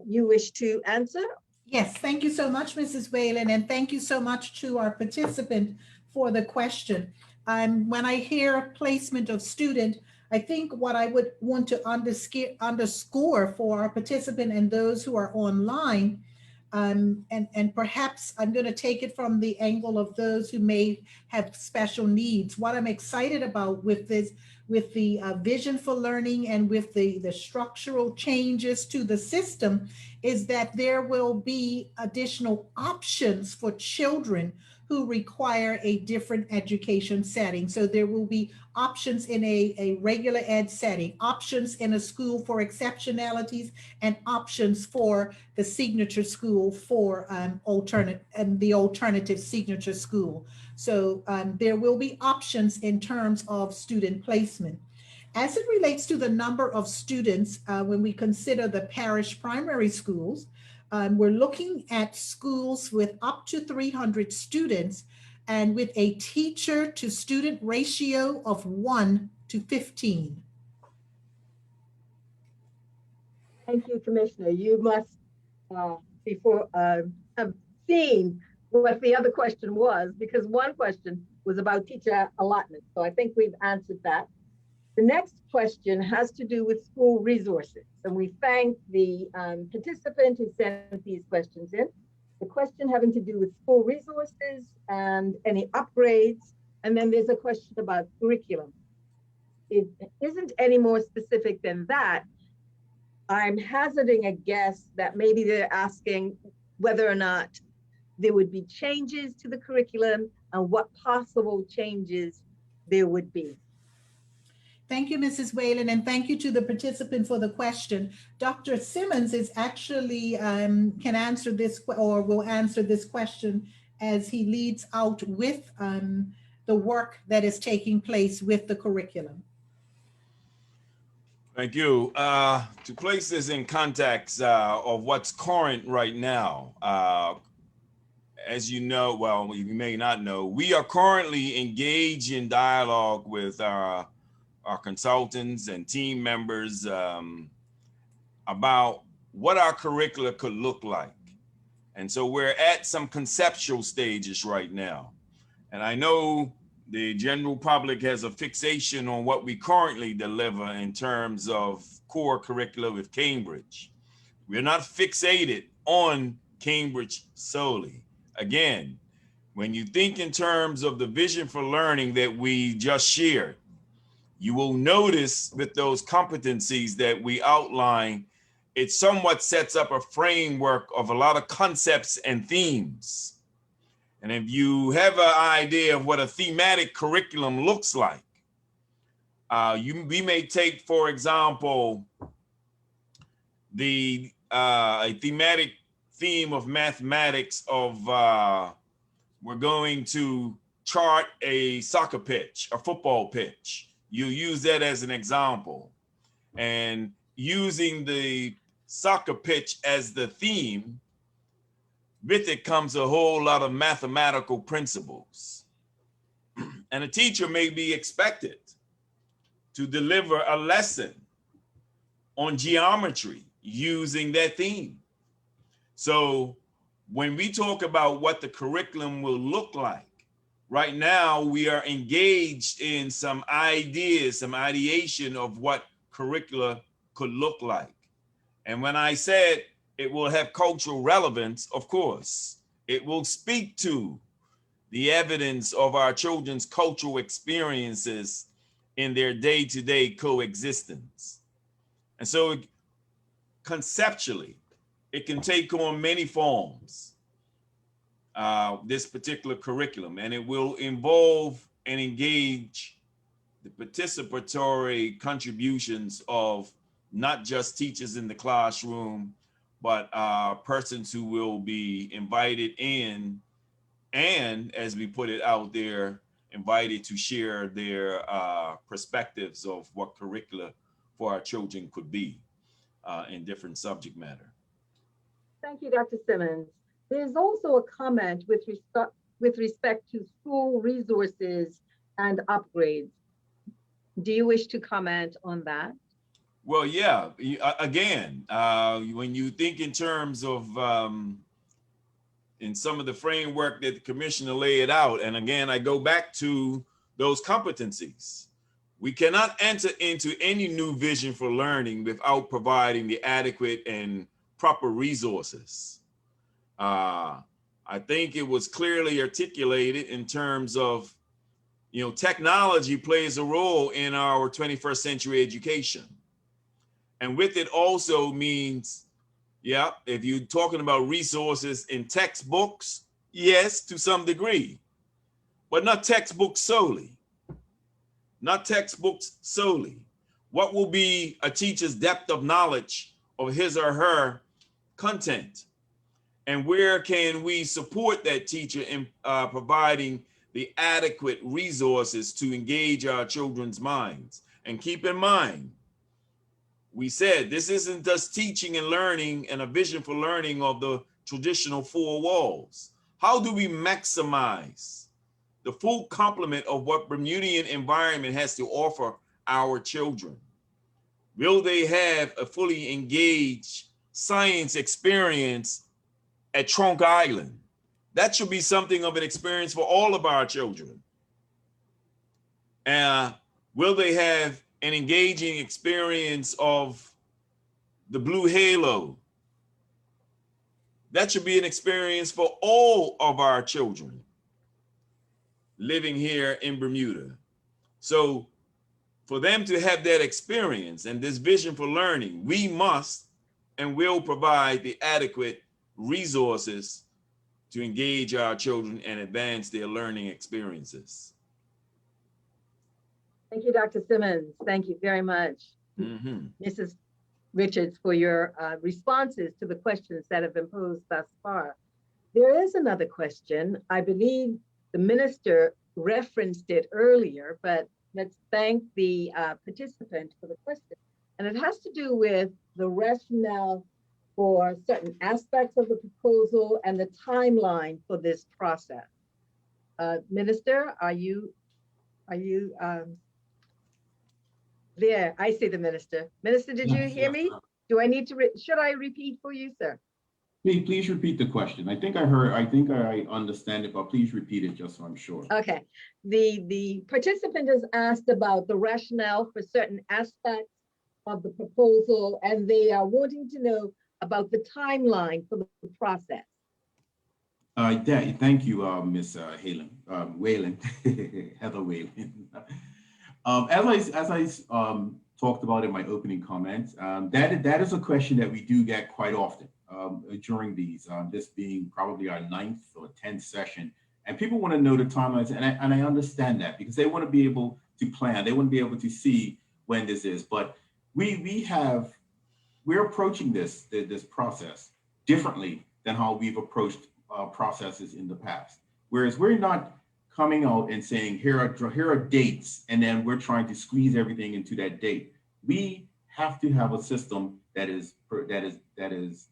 [SPEAKER 2] you wish to answer?
[SPEAKER 4] Yes, thank you so much, Mrs. Whalen, and thank you so much to our participant for the question. When I hear placement of student, I think what I would want to underscore for our participant and those who are online, and perhaps I'm going to take it from the angle of those who may have special needs. What I'm excited about with this, with the vision for learning and with the structural changes to the system, is that there will be additional options for children who require a different education setting. So there will be options in a regular ed setting, options in a school for exceptionalities, and options for the signature school for the alternative signature school. So there will be options in terms of student placement. As it relates to the number of students, when we consider the parish primary schools, we're looking at schools with up to 300 students and with a teacher to student ratio of 1 to 15.
[SPEAKER 2] Thank you, Commissioner. You must have seen what the other question was, because one question was about teacher allotment. So I think we've answered that. The next question has to do with school resources. And we thank the participant who sent these questions in. The question having to do with school resources and any upgrades. And then there's a question about curriculum. It isn't any more specific than that. I'm hazarding a guess that maybe they're asking whether or not there would be changes to the curriculum and what possible changes there would be.
[SPEAKER 4] Thank you, Mrs. Whalen, and thank you to the participant for the question. Dr. Simmons is actually can answer this or will answer this question as he leads out with the work that is taking place with the curriculum.
[SPEAKER 5] Thank you. To place this in context of what's current right now, as you know, well, you may not know, we are currently engaged in dialogue with our consultants and team members about what our curricula could look like. And so we're at some conceptual stages right now. And I know the general public has a fixation on what we currently deliver in terms of core curricula with Cambridge. We're not fixated on Cambridge solely. Again, when you think in terms of the vision for learning that we just shared, you will notice with those competencies that we outline, it somewhat sets up a framework of a lot of concepts and themes. And if you have an idea of what a thematic curriculum looks like, we may take, for example, a thematic theme of mathematics of we're going to chart a soccer pitch, a football pitch. You use that as an example. And using the soccer pitch as the theme, with it comes a whole lot of mathematical principles. And a teacher may be expected to deliver a lesson on geometry using that theme. So when we talk about what the curriculum will look like, right now we are engaged in some ideas, some ideation of what curricula could look like. And when I said it will have cultural relevance, of course, it will speak to the evidence of our children's cultural experiences in their day-to-day coexistence. And so conceptually, it can take on many forms, this particular curriculum, and it will involve and engage the participatory contributions of not just teachers in the classroom, but persons who will be invited in and, as we put it out there, invited to share their perspectives of what curricula for our children could be in different subject matter.
[SPEAKER 2] Thank you, Dr. Simmons. There's also a comment with respect to school resources and upgrades. Do you wish to comment on that?
[SPEAKER 5] Well, yeah, again, when you think in terms of in some of the framework that the commissioner laid out, and again, I go back to those competencies. We cannot enter into any new vision for learning without providing the adequate and proper resources. I think it was clearly articulated in terms of, technology plays a role in our 21st century education. And with it also means, if you're talking about resources in textbooks, yes, to some degree, but not textbooks solely. Not textbooks solely. What will be a teacher's depth of knowledge of his or her content? And where can we support that teacher in providing the adequate resources to engage our children's minds? And keep in mind, we said this isn't just teaching and learning and a vision for learning of the traditional four walls. How do we maximize the full complement of what Bermudian environment has to offer our children? Will they have a fully engaged science experience at Trunk Island? That should be something of an experience for all of our children. Will they have an engaging experience of the Blue Halo? That should be an experience for all of our children living here in Bermuda. So for them to have that experience and this vision for learning, we must and will provide the adequate resources to engage our children and advance their learning experiences.
[SPEAKER 2] Thank you, Dr. Simmons. Thank you very much, Mrs. Richards, for your responses to the questions that have been posed thus far. There is another question. I believe the minister referenced it earlier, but let's thank the participant for the question. And it has to do with the rationale for certain aspects of the proposal and the timeline for this process. Minister, are you there? I see the minister. Minister, did you hear me? Do I need to, should I repeat for you, sir?
[SPEAKER 3] Please repeat the question. I think I understand it, but please repeat it just so I'm sure.
[SPEAKER 2] Okay. The participant has asked about the rationale for certain aspects of the proposal, and they are wanting to know about the timeline for the process.
[SPEAKER 3] Thank you, Ms. Whalen, Heather Whalen. As I talked about in my opening comments, that is a question that we do get quite often during these, this being probably our 9th or 10th session. And people want to know the timelines, and I understand that because they want to be able to plan. They want to be able to see when this is. But we're approaching this process differently than how we've approached processes in the past. Whereas we're not coming out and saying, here are dates, and then we're trying to squeeze everything into that date. We have to have a system that is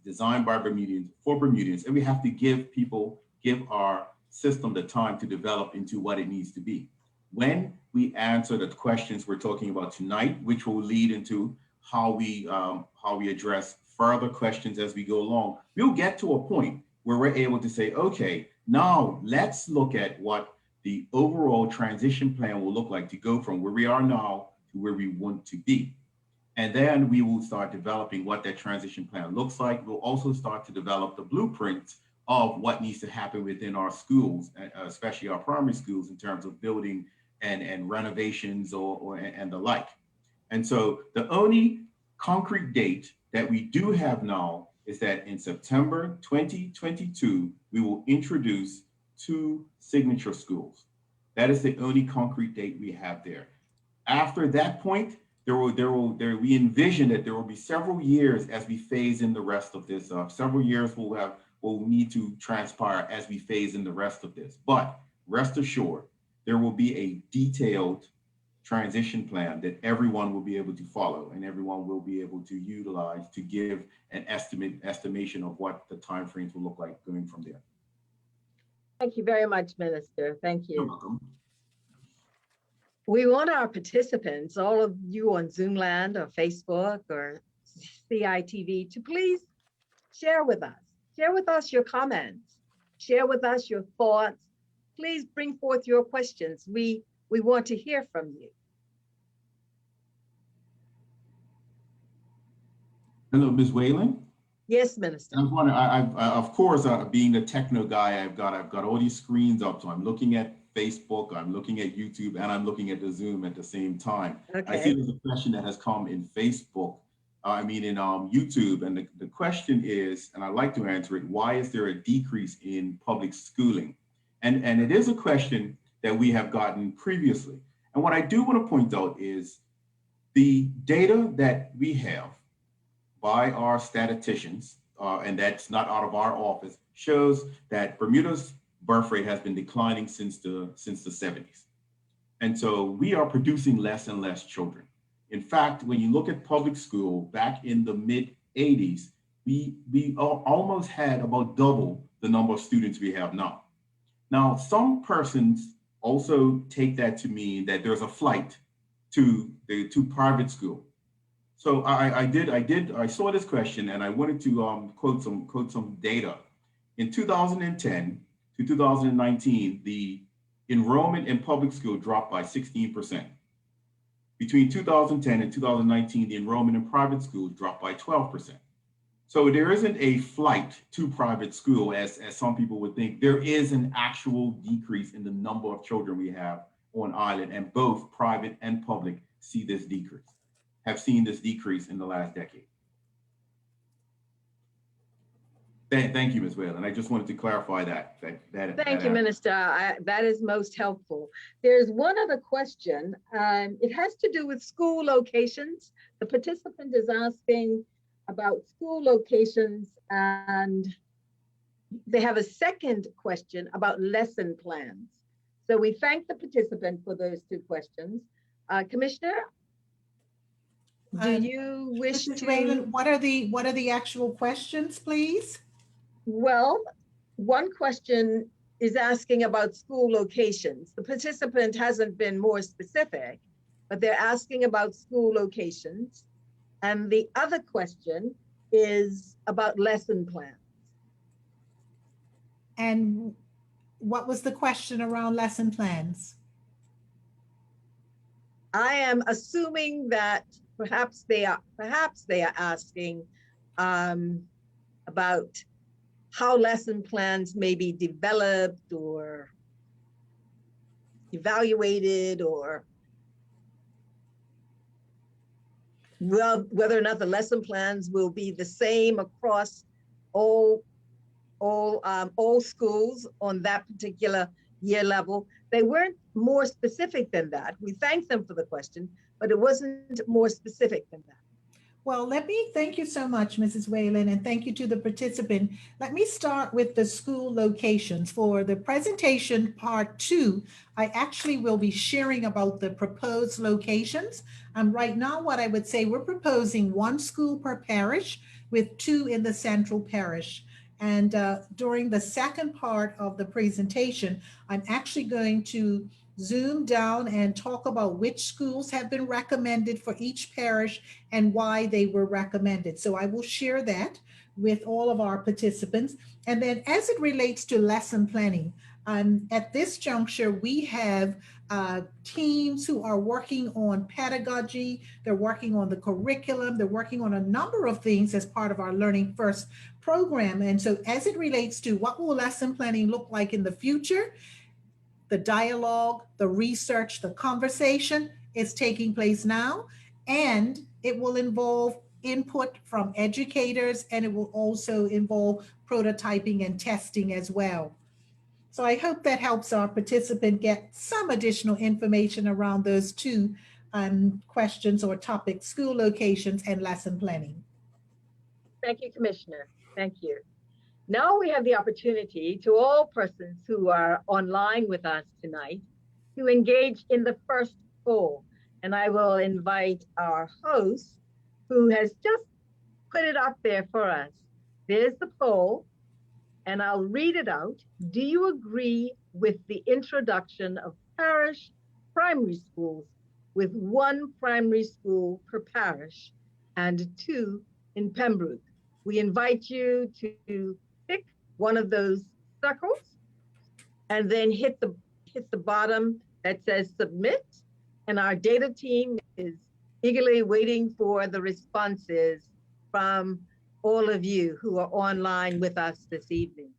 [SPEAKER 3] designed by Bermudians for Bermudians, and we have to give our system the time to develop into what it needs to be. When we answer the questions we're talking about tonight, which will lead into how we address further questions as we go along, we'll get to a point where we're able to say, okay, now let's look at what the overall transition plan will look like to go from where we are now to where we want to be. And then we will start developing what that transition plan looks like. We'll also start to develop the blueprints of what needs to happen within our schools, especially our primary schools, in terms of building and renovations and the like. And so the only concrete date that we do have now is that in September 2022, we will introduce 2 signature schools. That is the only concrete date we have there. After that point, we envision that there will be several years as we phase in the rest of this. Several years will need to transpire as we phase in the rest of this. But rest assured, there will be a detailed transition plan that everyone will be able to follow and everyone will be able to utilize to give an estimation of what the timeframes will look like going from there.
[SPEAKER 2] Thank you very much, Minister. Thank you.
[SPEAKER 3] You're welcome.
[SPEAKER 2] We want our participants, all of you on Zoomland or Facebook or CITV, to please share with us. Share with us your comments. Share with us your thoughts. Please bring forth your questions. We want to hear from you.
[SPEAKER 3] Hello, Ms. Whalen.
[SPEAKER 2] Yes, Minister.
[SPEAKER 3] I was wondering, of course, being the techno guy, I've got all these screens up, so I'm looking at Facebook, I'm looking at YouTube, and I'm looking at the Zoom at the same time.
[SPEAKER 2] Okay.
[SPEAKER 3] I see there's a question that has come in Facebook, in YouTube, and the question is, and I'd like to answer it, why is there a decrease in public schooling? And it is a question that we have gotten previously. And what I do want to point out is the data that we have by our statisticians, and that's not out of our office, shows that Bermuda's birth rate has been declining since the 70s. And so we are producing less and less children. In fact, when you look at public school back in the mid 80s, we almost had about double the number of students we have now. Now, some persons also take that to mean that there's a flight to private school. So I saw this question and I wanted to quote some data. In 2010 to 2019, the enrollment in public school dropped by 16%. Between 2010 and 2019, the enrollment in private schools dropped by 12%. So there isn't a flight to private school as some people would think. There is an actual decrease in the number of children we have on island, and both private and public have seen this decrease in the last decade. Thank you, Ms. Whalen. I just wanted to clarify that.
[SPEAKER 2] Thank you, Minister. That is most helpful. There's one other question. It has to do with school locations. The participant is asking about school locations, and they have a second question about lesson plans. So we thank the participant for those two questions. Commissioner, do you wish
[SPEAKER 4] Mrs.
[SPEAKER 2] to?
[SPEAKER 4] Whalen, what are the actual questions, please?
[SPEAKER 2] Well, one question is asking about school locations. The participant hasn't been more specific, but they're asking about school locations. And the other question is about lesson plans.
[SPEAKER 4] And what was the question around lesson plans?
[SPEAKER 2] I am assuming that perhaps they are asking about how lesson plans may be developed or evaluated, or whether or not the lesson plans will be the same across all schools on that particular year level. They weren't more specific than that. We thank them for the question, but it wasn't more specific than that.
[SPEAKER 4] Well, let me thank you so much, Mrs. Whalen, and thank you to the participant. Let me start with the school locations. For the presentation part 2, I actually will be sharing about the proposed locations. Right now, what I would say, we're proposing 1 school per parish with 2 in the central parish. And during the second part of the presentation, I'm actually going to zoom down and talk about which schools have been recommended for each parish and why they were recommended. So I will share that with all of our participants. And then as it relates to lesson planning, at this juncture, we have teams who are working on pedagogy, they're working on the curriculum, they're working on a number of things as part of our Learning First program. And so as it relates to what will lesson planning look like in the future, the dialogue, the research, the conversation is taking place now, and it will involve input from educators, and it will also involve prototyping and testing as well. So I hope that helps our participant get some additional information around those two questions or topics: school locations and lesson planning.
[SPEAKER 2] Thank you, Commissioner. Thank you. Now we have the opportunity to all persons who are online with us tonight to engage in the first poll. And I will invite our host, who has just put it up there for us. There's the poll, and I'll read it out. Do you agree with the introduction of parish primary schools with 1 primary school per parish and 2 in Pembroke? We invite you to pick one of those circles and then hit the bottom that says submit. And our data team is eagerly waiting for the responses from all of you who are online with us this evening.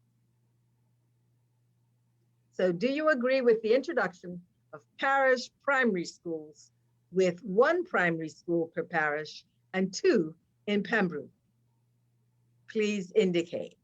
[SPEAKER 2] So do you agree with the introduction of parish primary schools with 1 primary school per parish and 2 in Pembroke? Please indicate.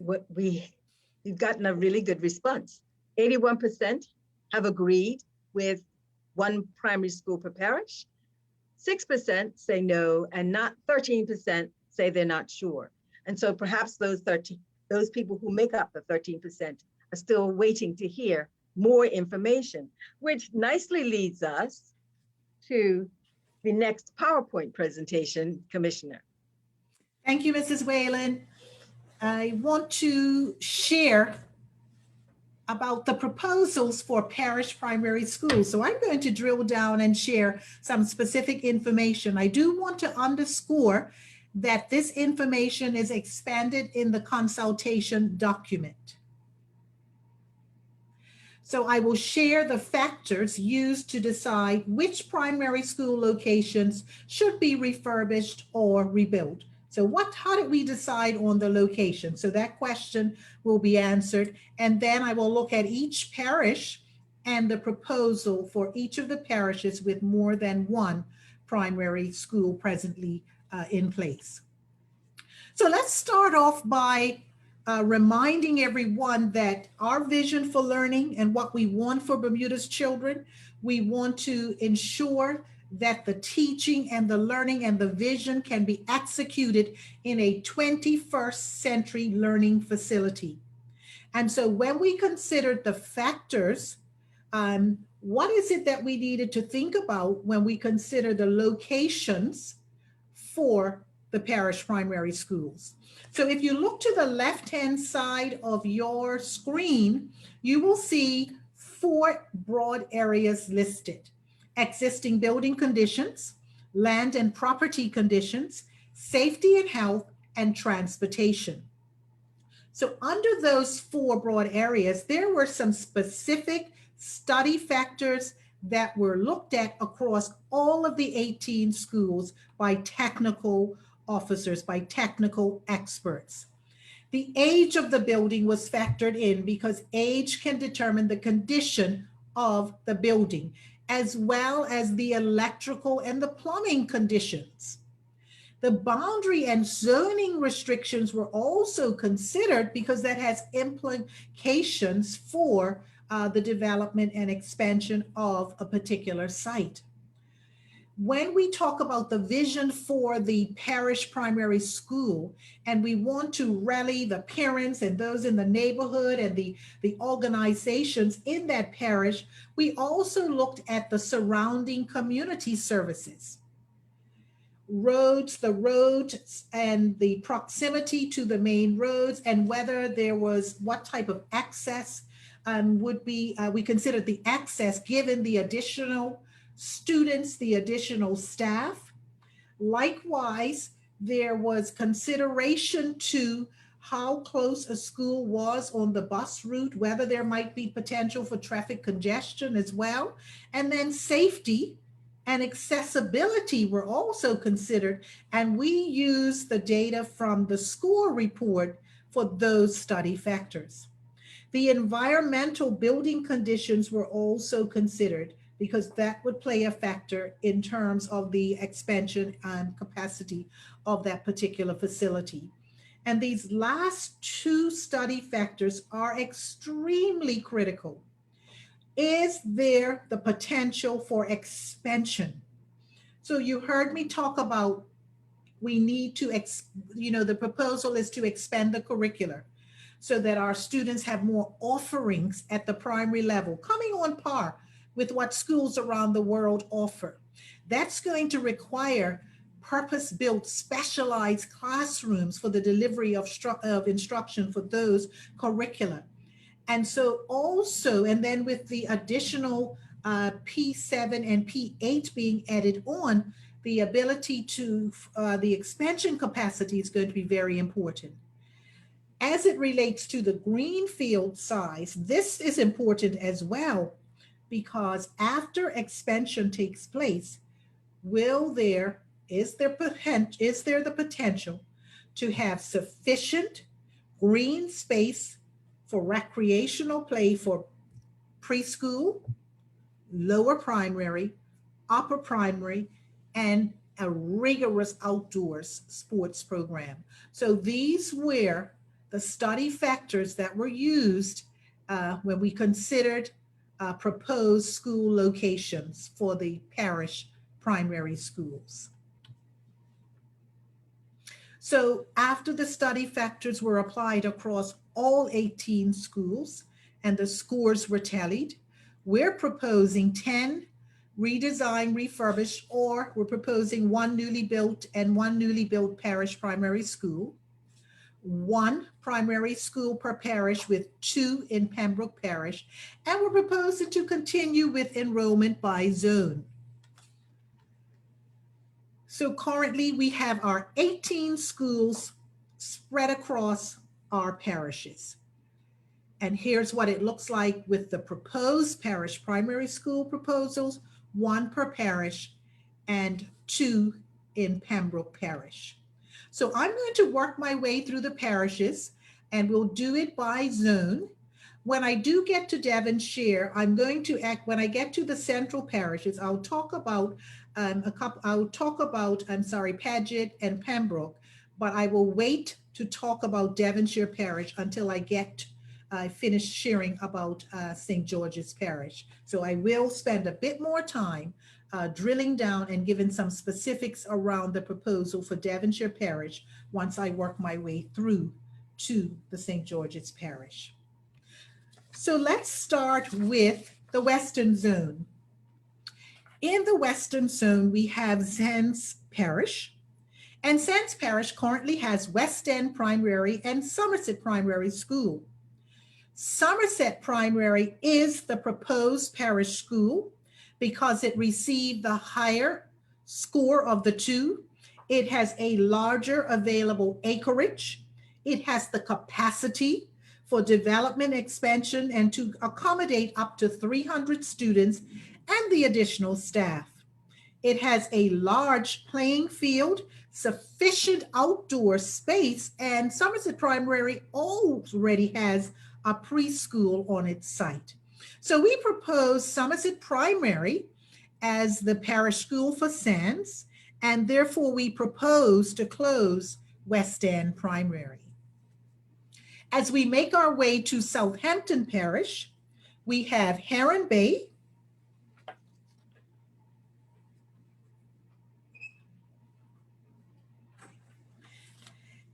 [SPEAKER 2] we've gotten a really good response. 81% have agreed with one primary school per parish. 6% say no, and not 13% say they're not sure. And so perhaps those people who make up the 13% are still waiting to hear more information, which nicely leads us to the next PowerPoint presentation, Commissioner.
[SPEAKER 4] Thank you, Mrs. Whalen. I want to share about the proposals for parish primary schools. So I'm going to drill down and share some specific information. I do want to underscore that this information is expanded in the consultation document. So I will share the factors used to decide which primary school locations should be refurbished or rebuilt. So how did we decide on the location? So that question will be answered. And then I will look at each parish and the proposal for each of the parishes with more than one primary school presently in place. So let's start off by reminding everyone that our vision for learning and what we want for Bermuda's children, we want to ensure that the teaching and the learning and the vision can be executed in a 21st century learning facility. And so when we considered the factors, what is it that we needed to think about when we consider the locations for the parish primary schools? So if you look to the left-hand side of your screen, you will see 4 broad areas listed: existing building conditions, land and property conditions, safety and health, and transportation. So under those 4 broad areas, there were some specific study factors that were looked at across all of the 18 schools by technical officers, by technical experts. The age of the building was factored in because age can determine the condition of the building, as well as the electrical and the plumbing conditions. The boundary and zoning restrictions were also considered because that has implications for the development and expansion of a particular site. When we talk about the vision for the parish primary school, and we want to rally the parents and those in the neighborhood and the organizations in that parish, we also looked at the surrounding community services. The roads and the proximity to the main roads, and whether there was what type of access would be, we considered the access given the additional students, the additional staff. Likewise, there was consideration to how close a school was on the bus route, whether there might be potential for traffic congestion as well. And then safety and accessibility were also considered. And we used the data from the school report for those study factors. The environmental building conditions were also considered, because that would play a factor in terms of the expansion and capacity of that particular facility. And these last 2 study factors are extremely critical. Is there the potential for expansion? So you heard me talk about we need to, the proposal is to expand the curricular so that our students have more offerings at the primary level, coming on par with what schools around the world offer. That's going to require purpose-built, specialized classrooms for the delivery of instruction for those curricula. And so also, and then with the additional P7 and P8 being added on, the ability to, the expansion capacity is going to be very important. As it relates to the greenfield size, this is important as well, because after expansion takes place, is there the potential to have sufficient green space for recreational play for preschool, lower primary, upper primary, and a rigorous outdoors sports program? So these were the study factors that were used when we considered proposed school locations for the parish primary schools. So after the study factors were applied across all 18 schools and the scores were tallied, we're proposing 10 redesigned, refurbished, or we're proposing 1 newly built and 1 newly built parish primary school, 1 primary school per parish with 2 in Pembroke Parish, and we're proposing to continue with enrollment by zone. So currently we have our 18 schools spread across our parishes. And here's what it looks like with the proposed parish primary school proposals, 1 per parish and 2 in Pembroke Parish. So I'm going to work my way through the parishes and we'll do it by zone. When I do get to Devonshire, I'm going to when I get to the central parishes, I'll talk about Paget and Pembroke, but I will wait to talk about Devonshire Parish until I finish sharing about St. George's Parish. So I will spend a bit more time drilling down and giving some specifics around the proposal for Devonshire Parish once I work my way through to the St. George's Parish. So let's start with the Western Zone. In the Western Zone, we have Sands Parish, and Sands Parish currently has West End Primary and Somerset Primary School. Somerset Primary is the proposed parish school because it received the higher score of the two. It has a larger available acreage. It has the capacity for development expansion and to accommodate up to 300 students and the additional staff. It has a large playing field, sufficient outdoor space, and Somerset Primary already has a preschool on its site. So we propose Somerset Primary as the parish school for Sands, and therefore we propose to close West End Primary. As we make our way to Southampton Parish, we have Heron Bay,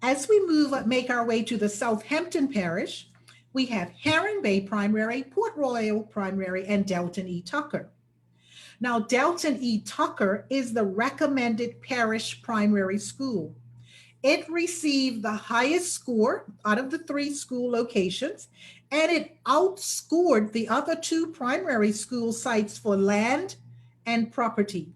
[SPEAKER 4] as we make our way to the Southampton Parish, we have Heron Bay Primary, Port Royal Primary, and Delton E. Tucker. Now, Delton E. Tucker is the recommended parish primary school. It received the highest score out of the 3 school locations, and it outscored the other 2 primary school sites for land and property.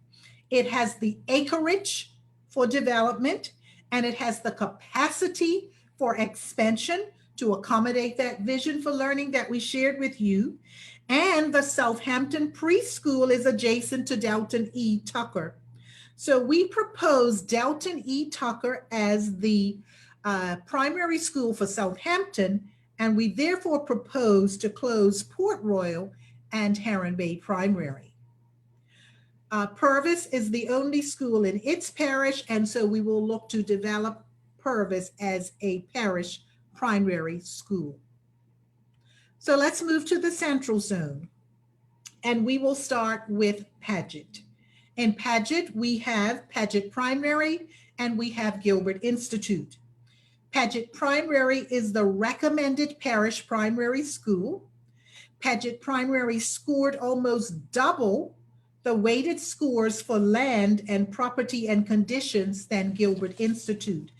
[SPEAKER 4] It has the acreage for development, and it has the capacity for expansion to accommodate that vision for learning that we shared with you. And the Southampton preschool is adjacent to Delton E. Tucker. So we propose Delton E. Tucker as the primary school for Southampton, and we therefore propose to close Port Royal and Heron Bay Primary. Purvis is the only school in its parish, and so we will look to develop Purvis as a parish primary school. So let's move to the Central Zone, and we will start with Paget. In Paget, we have Paget Primary and we have Gilbert Institute. Paget Primary is the recommended parish primary school. Paget Primary scored almost double the weighted scores for land and property and conditions than Gilbert Institute.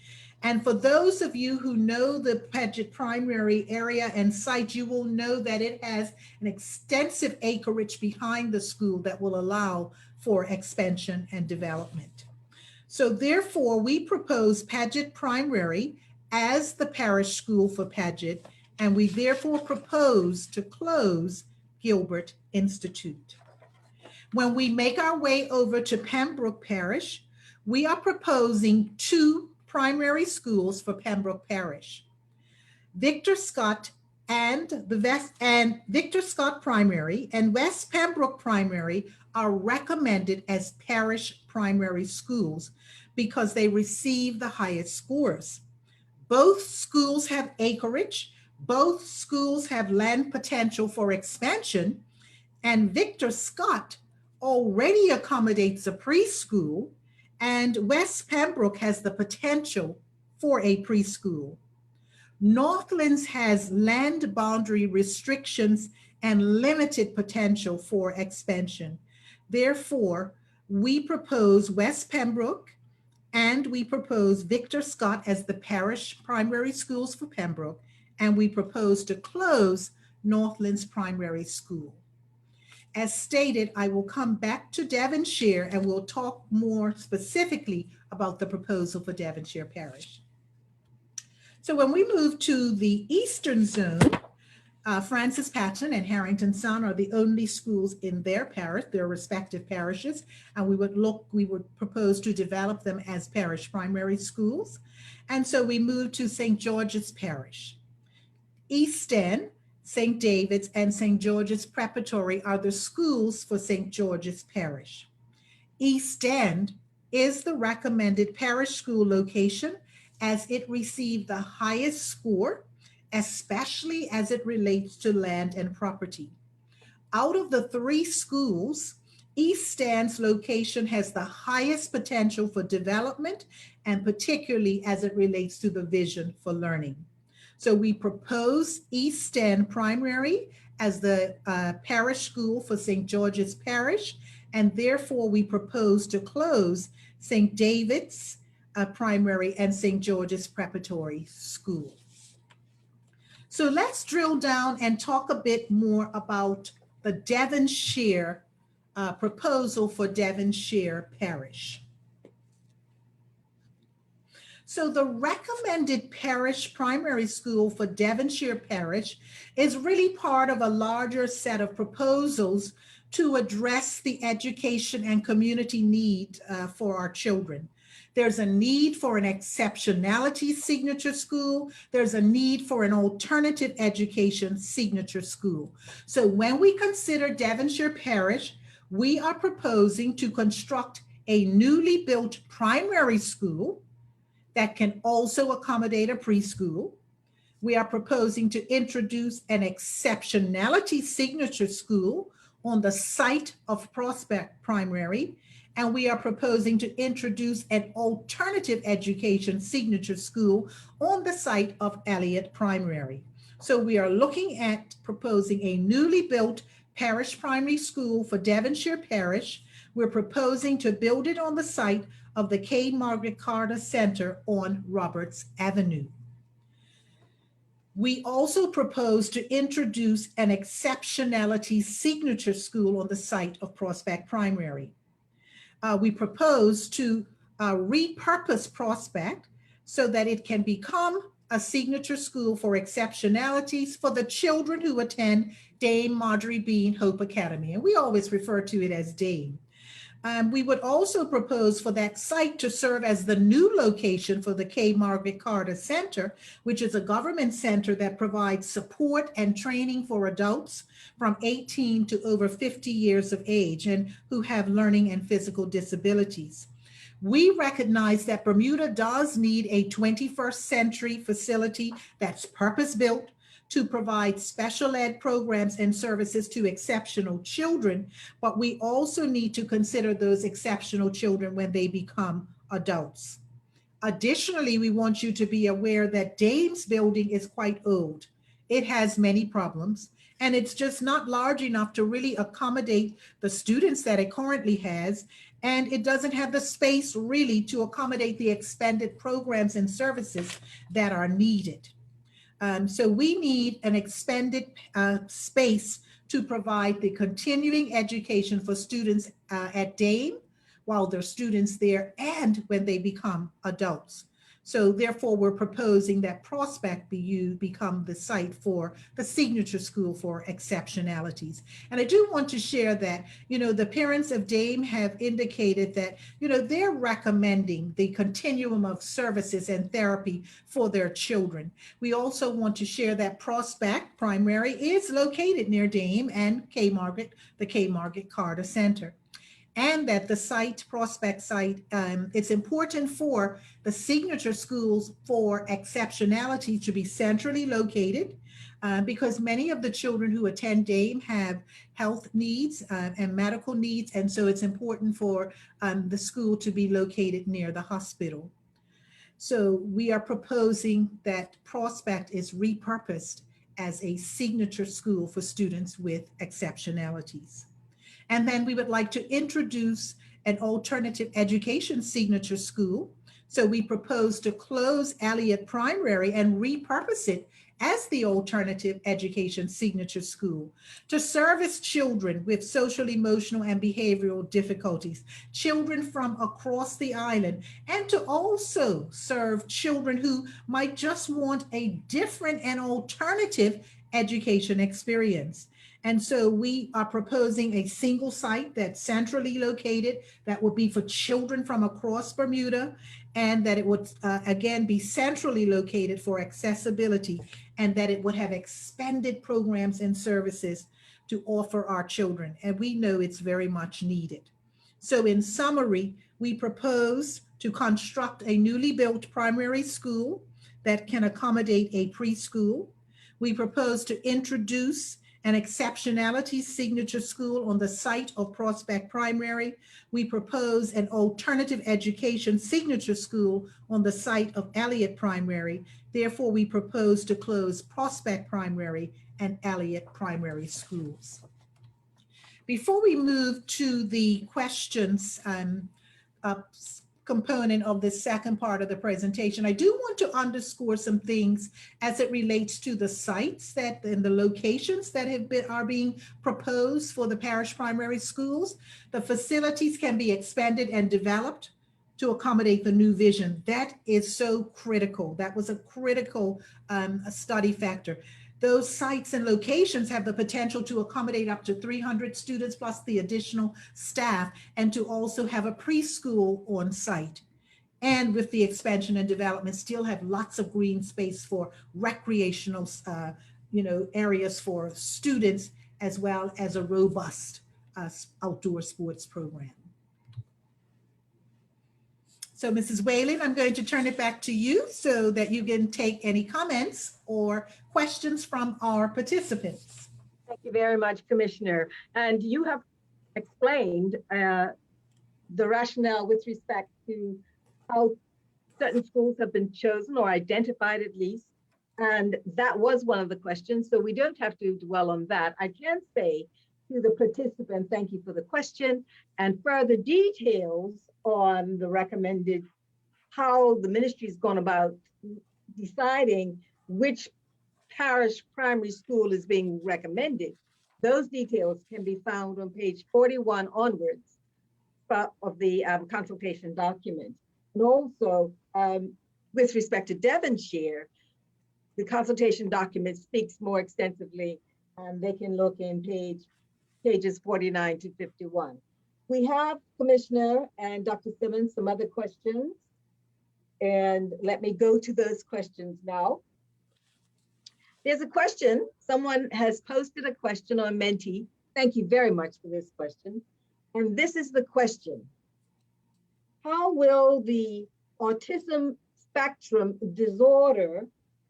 [SPEAKER 4] And for those of you who know the Paget Primary area and site, you will know that it has an extensive acreage behind the school that will allow for expansion and development. So therefore, we propose Paget Primary as the parish school for Paget, and we therefore propose to close Gilbert Institute. When we make our way over to Pembroke Parish, we are proposing 2 primary schools for Pembroke Parish. Victor Scott Victor Scott Primary and West Pembroke Primary are recommended as parish primary schools because they receive the highest scores. Both schools have acreage. Both schools have land potential for expansion. And Victor Scott already accommodates a preschool, and West Pembroke has the potential for a preschool. Northlands has land boundary restrictions and limited potential for expansion. Therefore, we propose West Pembroke and we propose Victor Scott as the parish primary schools for Pembroke, and we propose to close Northlands Primary School. As stated, I will come back to Devonshire and we'll talk more specifically about the proposal for Devonshire Parish. So when we move to the Eastern Zone, Francis Patton and Harrington Son are the only schools in their parish, their respective parishes, and we would propose to develop them as parish primary schools. And so we move to St. George's Parish. East End, St. David's, and St. George's Preparatory are the schools for St. George's Parish. East End is the recommended parish school location as it received the highest score, especially as it relates to land and property. Out of the 3 schools, East End's location has the highest potential for development, and particularly as it relates to the vision for learning. So we propose East End Primary as the parish school for St. George's Parish, and therefore we propose to close St. David's Primary and St. George's Preparatory School. So let's drill down and talk a bit more about the Devonshire proposal for Devonshire Parish. So the recommended parish primary school for Devonshire Parish is really part of a larger set of proposals to address the education and community need for our children. There's a need for an exceptionality signature school. There's a need for an alternative education signature school. So when we consider Devonshire Parish, we are proposing to construct a newly built primary school that can also accommodate a preschool. We are proposing to introduce an exceptionality signature school on the site of Prospect Primary, and we are proposing to introduce an alternative education signature school on the site of Elliott Primary. So we are looking at proposing a newly built parish primary school for Devonshire Parish. We're proposing to build it on the site of the K. Margaret Carter Center on Roberts Avenue. We also propose to introduce an exceptionality signature school on the site of Prospect Primary. We propose to repurpose Prospect so that it can become a signature school for exceptionalities for the children who attend Dame Marjorie Bean Hope Academy. And we always refer to it as Dame. We would also propose for that site to serve as the new location for the K. Margaret Carter Center, which is a government center that provides support and training for adults from 18 to over 50 years of age and who have learning and physical disabilities. We recognize that Bermuda does need a 21st century facility that's purpose-built to provide special ed programs and services to exceptional children, but we also need to consider those exceptional children when they become adults. Additionally, we want you to be aware that Dame's building is quite old. It has many problems, and it's just not large enough to really accommodate the students that it currently has, and it doesn't have the space really to accommodate the expanded programs and services that are needed. So we need an expanded space to provide the continuing education for students at Dame while they're students there and when they become adults. So therefore, we're proposing that Prospect become the site for the signature school for exceptionalities. And I do want to share that, the parents of Dame have indicated that, they're recommending the continuum of services and therapy for their children. We also want to share that Prospect Primary is located near Dame and the K. Margaret Carter Center. and that the site, prospect site, it's important for the signature schools for exceptionality to be centrally located, because many of the children who attend DAME have health needs and medical needs, and so it's important for the school to be located near the hospital. So we are proposing that Prospect is repurposed as a signature school for students with exceptionalities. And then we would like to introduce an alternative education signature school. So we propose to close Elliott Primary and repurpose it as the alternative education signature school to service children with social, emotional, and behavioral difficulties, children from across the island, and to also serve children who might just want a different and alternative education experience. And so we are proposing a single site that's centrally located that would be for children from across Bermuda, and that it would again be centrally located for accessibility, and that it would have expanded programs and services to offer our children. And we know it's very much needed. So in summary, we propose to construct a newly built primary school that can accommodate a preschool. We propose to introduce an exceptionality signature school on the site of Prospect Primary. We propose an alternative education signature school on the site of Elliott Primary. Therefore, we propose to close Prospect Primary and Elliott Primary schools. Before we move to the questions component of the second part of the presentation, I do want to underscore some things as it relates to the sites that and the locations that are being proposed for the parish primary schools. The facilities can be expanded and developed to accommodate the new vision. That is so critical. That was a critical study factor. Those sites and locations have the potential to accommodate up to 300 students plus the additional staff, and to also have a preschool on site. And with the expansion and development, still have lots of green space for recreational areas for students, as well as a robust outdoor sports program. So Mrs. Whalen, I'm going to turn it back to you so that you can take any comments or questions from our participants.
[SPEAKER 2] Thank you very much, Commissioner. And you have explained the rationale with respect to how certain schools have been chosen or identified at least. And that was one of the questions, so we don't have to dwell on that. I can say to the participant, thank you for the question, and further details on the recommended, how the ministry has gone about deciding which parish primary school is being recommended. Those details can be found on page 41 onwards of the consultation document. And also, with respect to Devonshire, the consultation document speaks more extensively, and they can look in pages 49 to 51. We have, Commissioner and Dr. Simmons, some other questions, and let me go to those questions now. There's a question, someone has posted a question on Menti. Thank you very much for this question. And this is the question: how will the autism spectrum disorder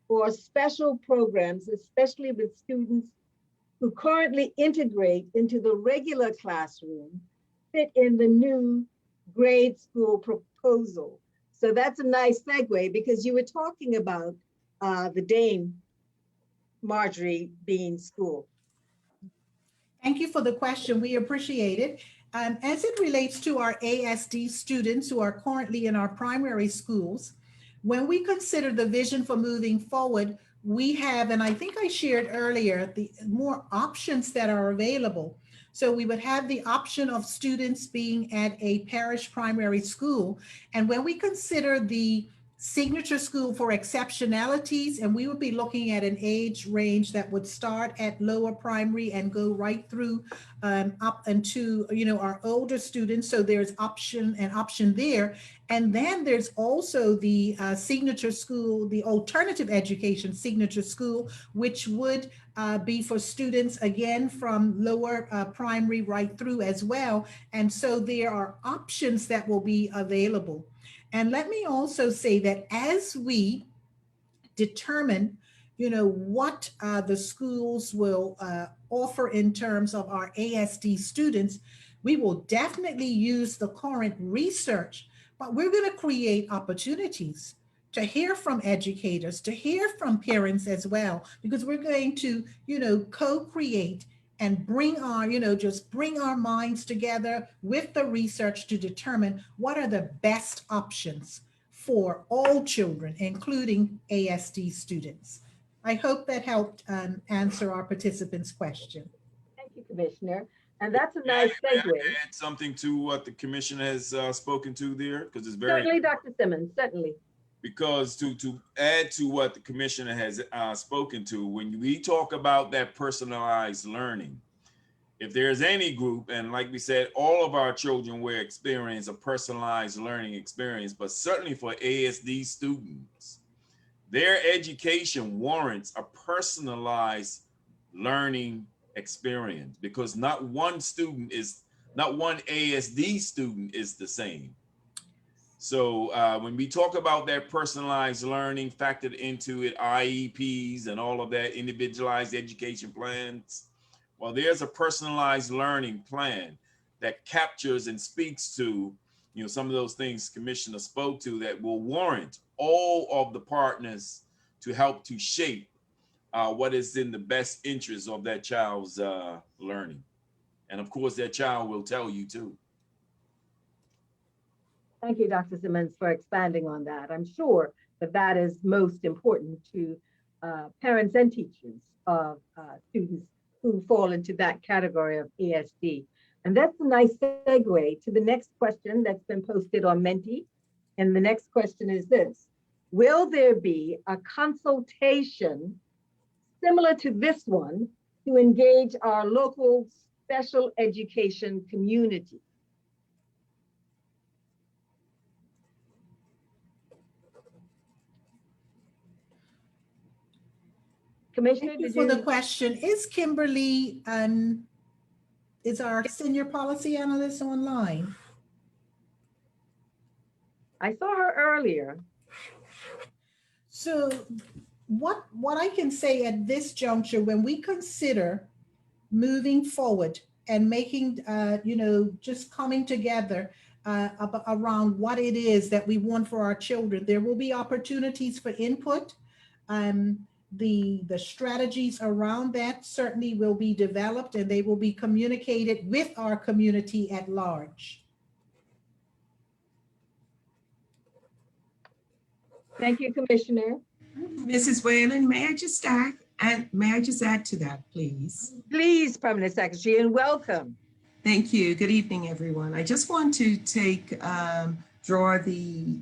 [SPEAKER 2] or special programs, especially with students who currently integrate into the regular classroom, fit in the new grade school proposal? So that's a nice segue, because you were talking about the Dame Marjorie Bean School.
[SPEAKER 4] Thank you for the question. We appreciate it. As it relates to our ASD students who are currently in our primary schools, when we consider the vision for moving forward, we have, and I think I shared earlier, the more options that are available. So we would have the option of students being at a parish primary school. And when we consider the signature school for exceptionalities, and we would be looking at an age range that would start at lower primary and go right through up into, you know, our older students. So there's an option there. And then there's also the signature school, the alternative education signature school, which would be for students, again, from lower primary right through as well. And so there are options that will be available. And let me also say that as we determine, you know, what the schools will offer in terms of our ASD students, we will definitely use the current research, but we're going to create opportunities to hear from educators, to hear from parents as well, because we're going to, you know, co-create and bring our, you know, just bring our minds together with the research to determine what are the best options for all children, including ASD students. I hope that helped answer our participants' question.
[SPEAKER 2] Thank you, Commissioner. And that's a nice
[SPEAKER 5] May I
[SPEAKER 2] segue.
[SPEAKER 5] add something to what the commissioner has spoken to there? Because it's very
[SPEAKER 2] Certainly, Dr. Simmons, certainly.
[SPEAKER 5] Because to add to what the commissioner has spoken to, when we talk about that personalized learning, if there's any group, and like we said, all of our children will experience a personalized learning experience, but certainly for ASD students, their education warrants a personalized learning experience, because not one ASD student is the same. So when we talk about that personalized learning factored into it, IEPs and all of that, individualized education plans, well, there's a personalized learning plan that captures and speaks to, you know, some of those things Commissioner spoke to that will warrant all of the partners to help to shape what is in the best interest of that child's learning. And of course, that child will tell you too.
[SPEAKER 2] Thank you, Dr. Simmons, for expanding on that. I'm sure that that is most important to parents and teachers of students who fall into that category of ASD. And that's a nice segue to the next question that's been posted on Menti. And the next question is this: will there be a consultation similar to this one to engage our local special education community? Commissioner,
[SPEAKER 4] Thank you for the question. Is Kimberly, is our senior policy analyst online?
[SPEAKER 2] I saw her earlier.
[SPEAKER 4] So what I can say at this juncture, when we consider moving forward and making, you know, just coming together around what it is that we want for our children, there will be opportunities for input. The strategies around that certainly will be developed, and they will be communicated with our community at large.
[SPEAKER 2] Thank you, Commissioner.
[SPEAKER 6] Mrs. Whalen, may I just add to that, please?
[SPEAKER 2] Please, Permanent Secretary, and welcome.
[SPEAKER 6] Thank you. Good evening, everyone. I just want to draw the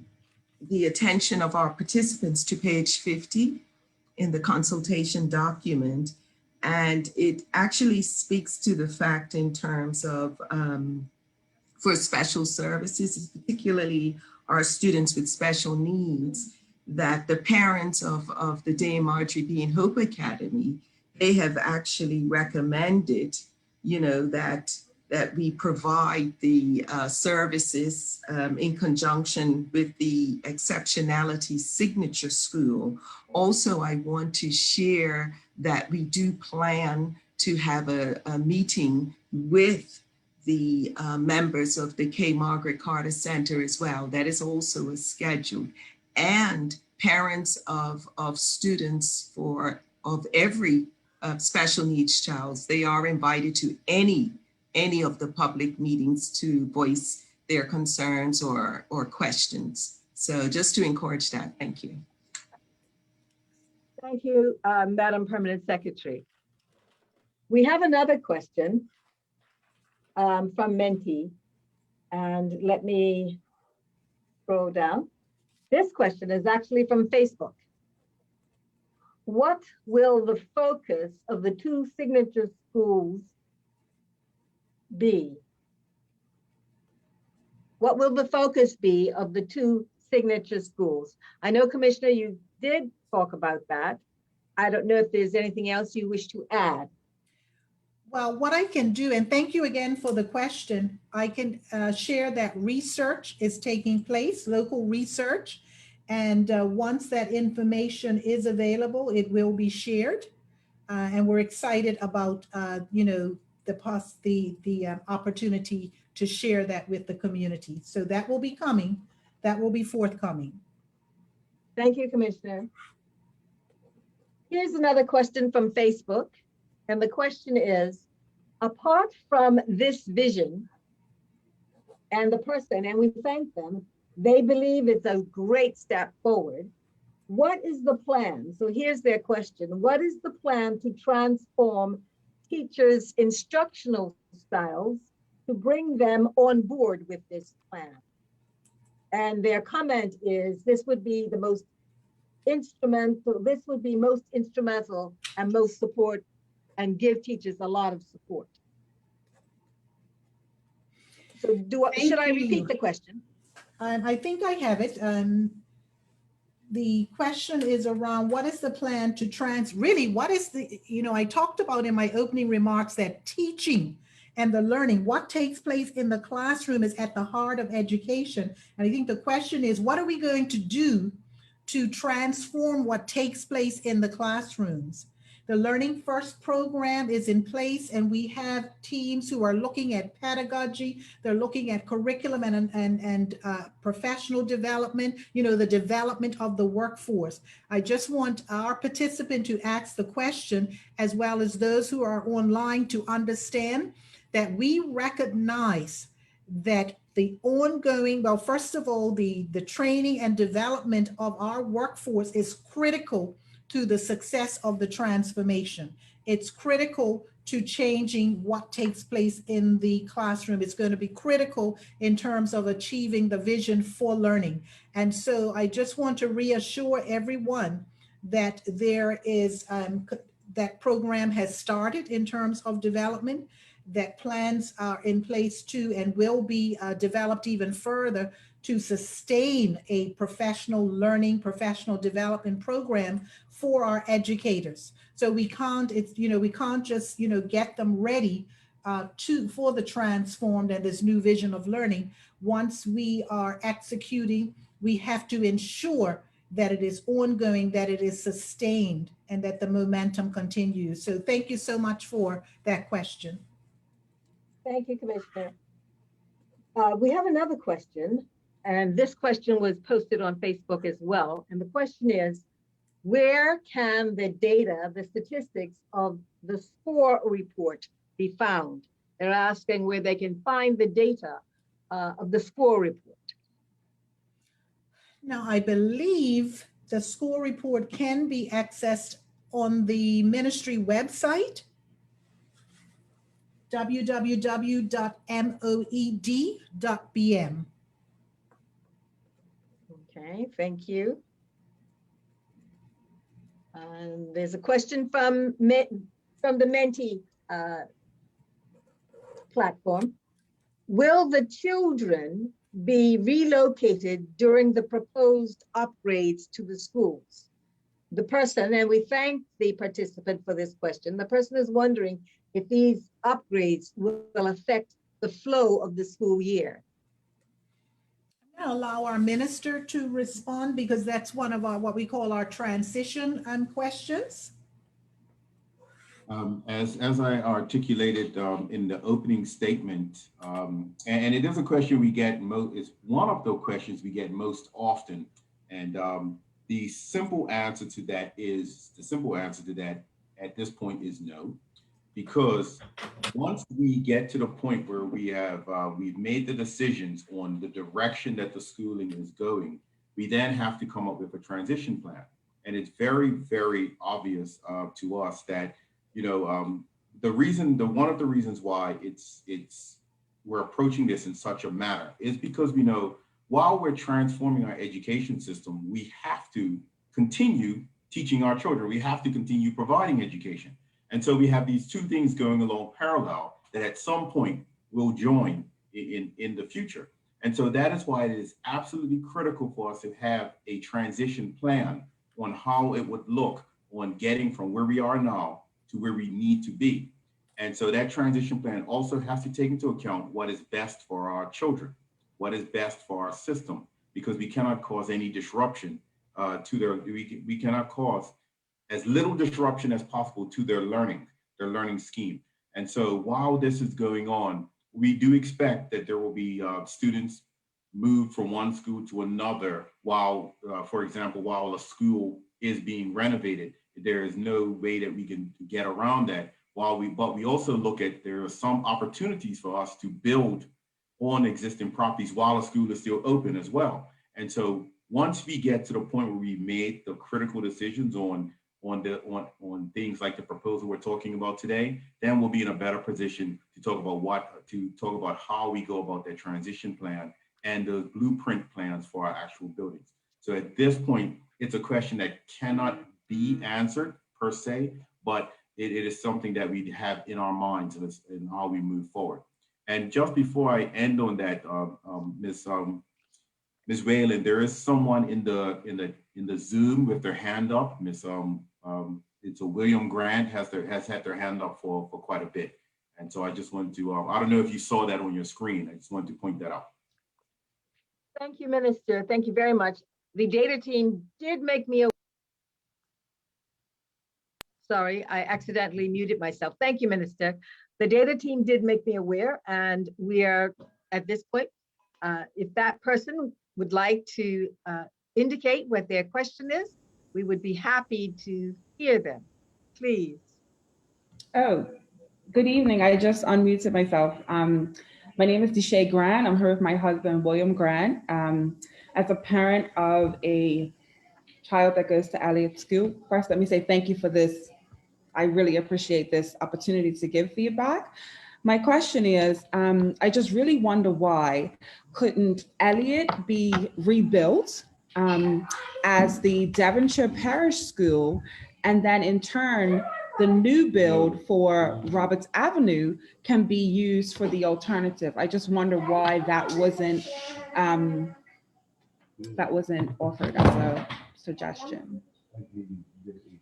[SPEAKER 6] attention of our participants to page 50 in the consultation document. And it actually speaks to the fact in terms of for special services, particularly our students with special needs, that the parents of the Dame Marjorie Bean Hope Academy, they have actually recommended, you know, that we provide the services in conjunction with the Exceptionality Signature School. Also, I want to share that we do plan to have a meeting with the members of the K. Margaret Carter Center as well. That is also scheduled. And parents of students of every special needs child, they are invited to any of the public meetings to voice their concerns or questions. So just to encourage that, thank you.
[SPEAKER 2] Thank you, Madam Permanent Secretary. We have another question from Menti, and let me scroll down. This question is actually from Facebook. What will the focus of the two signature schools be? What will the focus be of the two signature schools? I know, Commissioner, you did talk about that. I don't know if there's anything else you wish to add.
[SPEAKER 4] Well, what I can do, and thank you again for the question, I can share that research is taking place, local research. And once that information is available, it will be shared. And we're excited about, the opportunity to share that with the community. So that will be coming, that will be forthcoming.
[SPEAKER 2] Thank you, Commissioner. Here's another question from Facebook. And the question is, apart from this vision and the person, and we thank them, they believe it's a great step forward. What is the plan? So here's their question. What is the plan to transform teachers' instructional styles to bring them on board with this plan? And their comment is, this would be the most instrumental, this would be most instrumental and most support, and give teachers a lot of support. So should I repeat the question?
[SPEAKER 4] I think I have it. The question is around what is the plan to I talked about in my opening remarks that teaching and the learning, what takes place in the classroom is at the heart of education. And I think the question is, what are we going to do to transform what takes place in the classrooms? The Learning First program is in place, and we have teams who are looking at pedagogy. They're looking at curriculum and professional development, the development of the workforce. I just want our participant to ask the question, as well as those who are online, to understand that we recognize that the ongoing, well, first of all, the training and development of our workforce is critical to the success of the transformation. It's critical to changing what takes place in the classroom. It's going to be critical in terms of achieving the vision for learning. And so I just want to reassure everyone that there is, that program has started in terms of development, that plans are in place too, and will be developed even further to sustain a professional learning, professional development program for our educators. So we can't, we can't just, get them ready for the transformed and this new vision of learning. Once we are executing, we have to ensure that it is ongoing, that it is sustained, and that the momentum continues. So thank you so much for that question.
[SPEAKER 2] Thank you, Commissioner. We have another question, and this question was posted on Facebook as well. And the question is, where can the data, the statistics of the SCORE report be found? They're asking where they can find the data of the SCORE report.
[SPEAKER 4] Now, I believe the SCORE report can be accessed on the ministry website, www.moed.bm.
[SPEAKER 2] Okay, thank you. There's a question from the Menti platform. Will the children be relocated during the proposed upgrades to the schools? The person, and we thank the participant for this question, the person is wondering if these upgrades will affect the flow of the school year.
[SPEAKER 4] I'm going to allow our minister to respond, because that's one of our, what we call our transition questions.
[SPEAKER 3] As I articulated in the opening statement, and it is a question we get it's one of the questions we get most often, and the simple answer to that at this point is no, because once we get to the point where we've made the decisions on the direction that the schooling is going, we then have to come up with a transition plan, and it's very, very obvious to us that one of the reasons why we're approaching this in such a manner is because we know while we're transforming our education system, we have to continue teaching our children. We have to continue providing education. And so we have these two things going along parallel that at some point will join in the future. And so that is why it is absolutely critical for us to have a transition plan on how it would look on getting from where we are now to where we need to be. And so that transition plan also has to take into account what is best for our children, what is best for our system, because we cannot cause any disruption to their, we cannot cause as little disruption as possible to their learning scheme. And so while this is going on, we do expect that there will be students moved from one school to another while, for example, while a school is being renovated. There is no way that we can get around that. But we also look at, there are some opportunities for us to build on existing properties while a school is still open as well. And so once we get to the point where we made the critical decisions on things like the proposal we're talking about today, then we'll be in a better position to talk about how we go about that transition plan and those blueprint plans for our actual buildings. So at this point, it's a question that cannot be answered per se, but it is something that we have in our minds in how we move forward. And just before I end on that, Ms. Whalen, there is someone in the Zoom with their hand up. It's a William Grant has had their hand up for quite a bit. And so I just wanted to, I don't know if you saw that on your screen. I just wanted to point that out.
[SPEAKER 2] Thank you, Minister. Thank you very much. The data team did make me aware. Sorry, I accidentally muted myself. Thank you, Minister. The data team did make me aware, and we are at this point, if that person would like to indicate what their question is, we would be happy to hear them. Please.
[SPEAKER 7] Oh, good evening. I just unmuted myself. My name is Deshae Grant. I'm here with my husband, William Grant. As a parent of a child that goes to Elliott School, first, let me say thank you for this. I really appreciate this opportunity to give feedback. My question is, I just really wonder why couldn't Elliott be rebuilt as the Devonshire Parish School, and then in turn, the new build for Roberts Avenue can be used for the alternative. I just wonder why that wasn't offered as a suggestion.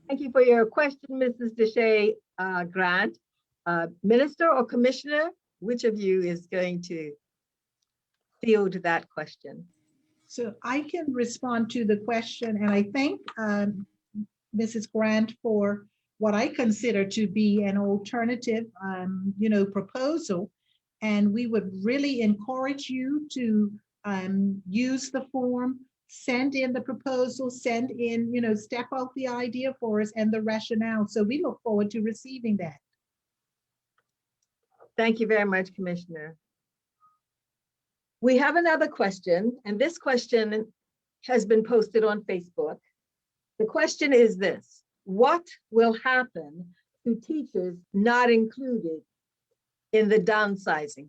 [SPEAKER 2] Thank you for your question, Mrs. Deshae Grant. Minister or Commissioner, which of you is going to field that question?
[SPEAKER 4] So I can respond to the question, and I thank Mrs. Grant for what I consider to be an alternative, proposal. And we would really encourage you to use the form, send in the proposal, send in, step out the idea for us and the rationale. So we look forward to receiving that.
[SPEAKER 2] Thank you very much, Commissioner. We have another question, and this question has been posted on Facebook. The question is this: what will happen to teachers not included in the downsizing?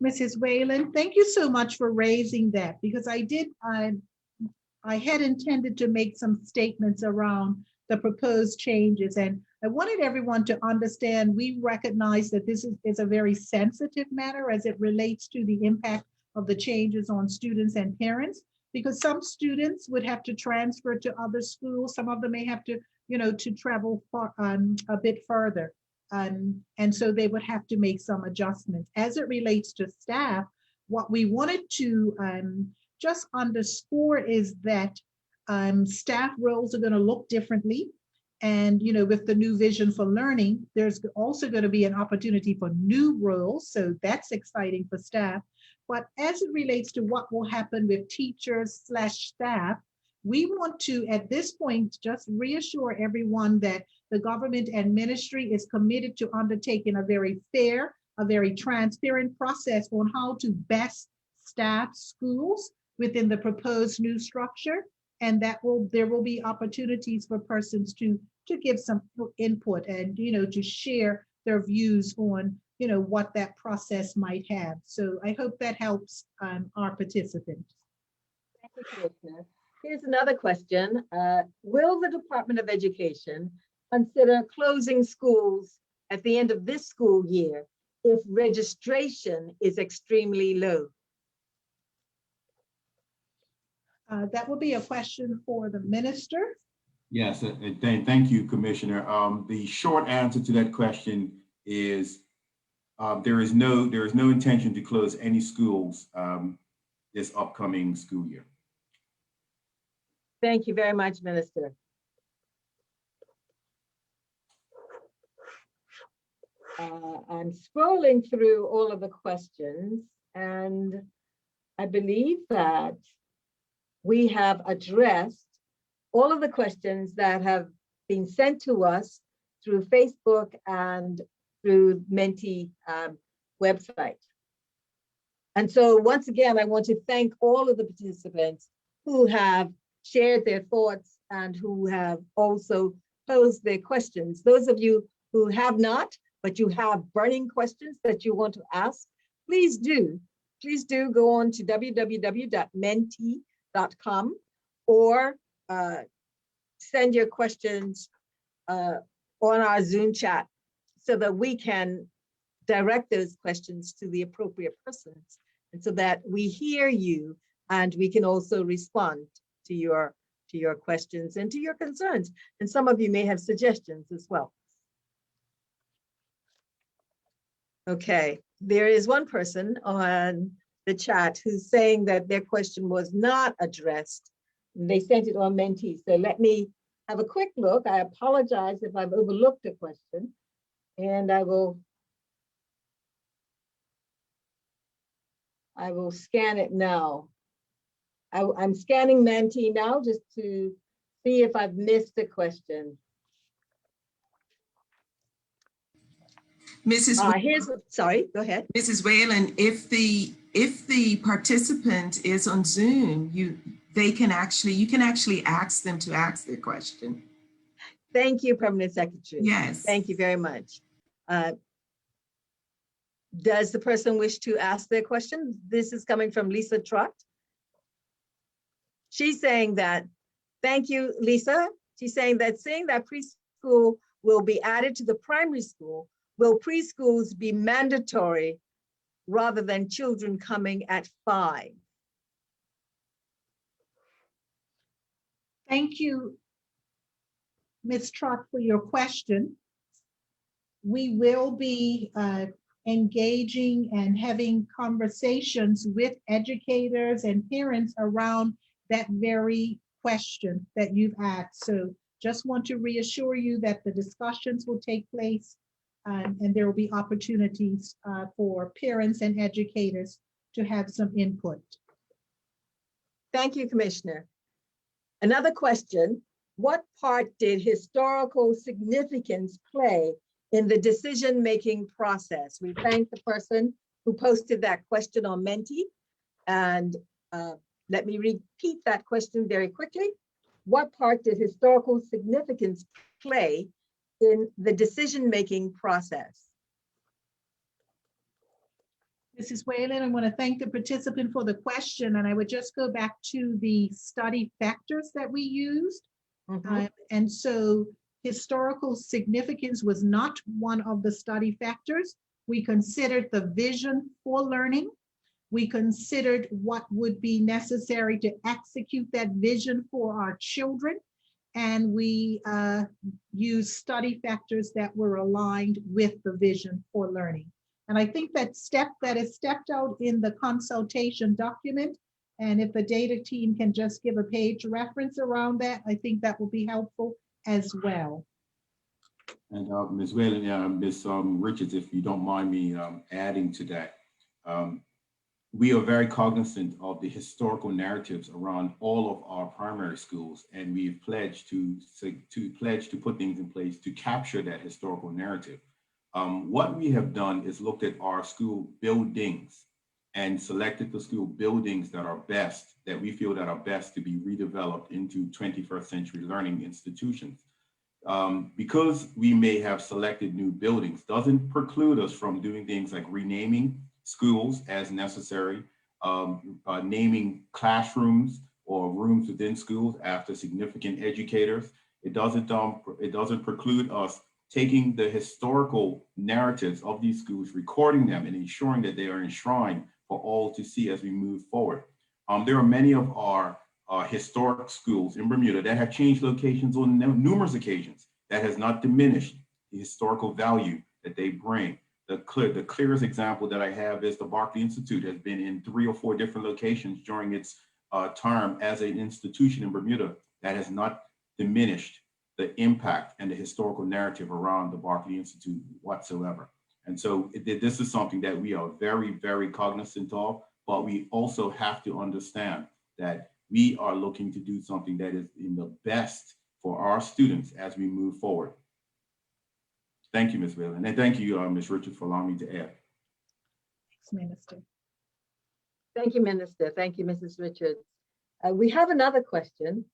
[SPEAKER 4] Mrs. Whalen, thank you so much for raising that, because I had intended to make some statements around the proposed changes, and I wanted everyone to understand we recognize that this is a very sensitive matter as it relates to the impact of the changes on students and parents, because some students would have to transfer to other schools. Some of them may have to, to travel far, a bit further. And so they would have to make some adjustments. As it relates to staff, what we wanted to just underscore is that staff roles are going to look differently. And, with the new vision for learning, there's also going to be an opportunity for new roles. So that's exciting for staff. But as it relates to what will happen with teachers/staff, we want to, at this point, just reassure everyone that the government and ministry is committed to undertaking a very fair, a very transparent process on how to best staff schools within the proposed new structure. And there will be opportunities for persons to give some input and, to share their views on what that process might have. So I hope that helps our participants.
[SPEAKER 2] Thank you, Commissioner. Here's another question. Will the Department of Education consider closing schools at the end of this school year if registration is extremely low?
[SPEAKER 4] That will be a question for the minister.
[SPEAKER 3] Yes, thank you, Commissioner. The short answer to that question is there is no intention to close any schools this upcoming school year.
[SPEAKER 2] Thank you very much, Minister. I'm scrolling through all of the questions, and I believe that we have addressed all of the questions that have been sent to us through Facebook and through Menti website. And so once again, I want to thank all of the participants who have shared their thoughts and who have also posed their questions. Those of you who have not, but you have burning questions that you want to ask, please do go on to www.menti.com or send your questions on our Zoom chat so that we can direct those questions to the appropriate persons, and so that we hear you and we can also respond to your questions and to your concerns. And some of you may have suggestions as well. Okay, there is one person on the chat who's saying that their question was not addressed. They sent it on Menti. So let me have a quick look. I apologize if I've overlooked a question, and I will scan it now. I'm scanning Menti now just to see if I've missed a question. Sorry, go ahead.
[SPEAKER 6] Mrs. Whalen, if the participant is on Zoom, you can actually ask them to ask their question.
[SPEAKER 2] Thank you, Permanent Secretary.
[SPEAKER 6] Yes.
[SPEAKER 2] Thank you very much. Does the person wish to ask their question? This is coming from Lisa Trott. She's saying that, thank you, Lisa. She's saying that seeing that preschool will be added to the primary school, will preschools be mandatory rather than children coming at 5?
[SPEAKER 4] Thank you, Ms. Trott, for your question. We will be engaging and having conversations with educators and parents around that very question that you've asked. So just want to reassure you that the discussions will take place and there will be opportunities for parents and educators to have some input.
[SPEAKER 2] Thank you, Commissioner. Another question, what part did historical significance play in the decision-making process? We thank the person who posted that question on Menti. And let me repeat that question very quickly. What part did historical significance play in the decision-making process?
[SPEAKER 4] Mrs. Whalen, I want to thank the participant for the question, and I would just go back to the study factors that we used. And so historical significance was not one of the study factors. We considered the vision for learning. We considered what would be necessary to execute that vision for our children. And we used study factors that were aligned with the vision for learning. And I think that is stepped out in the consultation document. And if the data team can just give a page reference around that, I think that will be helpful as well.
[SPEAKER 3] And Ms. Whalen, Ms. Richards, if you don't mind me adding to that, we are very cognizant of the historical narratives around all of our primary schools, and we've pledged to put things in place to capture that historical narrative. What we have done is looked at our school buildings and selected the school buildings that are best, that we feel that are best to be redeveloped into 21st century learning institutions. Because we may have selected new buildings doesn't preclude us from doing things like renaming schools as necessary, naming classrooms or rooms within schools after significant educators. It doesn't preclude us taking the historical narratives of these schools, recording them, and ensuring that they are enshrined for all to see as we move forward. There are many of our historic schools in Bermuda that have changed locations on numerous occasions. That has not diminished the historical value that they bring. The clearest example that I have is the Berkeley Institute has been in 3 or 4 different locations during its term as an institution in Bermuda. That has not diminished the impact and the historical narrative around the Berkeley Institute whatsoever. And so this is something that we are very, very cognizant of, but we also have to understand that we are looking to do something that is in the best for our students as we move forward. Thank you, Ms. Whalen, and thank you, Ms. Richards, for allowing me to add.
[SPEAKER 4] Thanks, Minister.
[SPEAKER 2] Thank you, Minister. Thank you, Mrs. Richards. We have another question.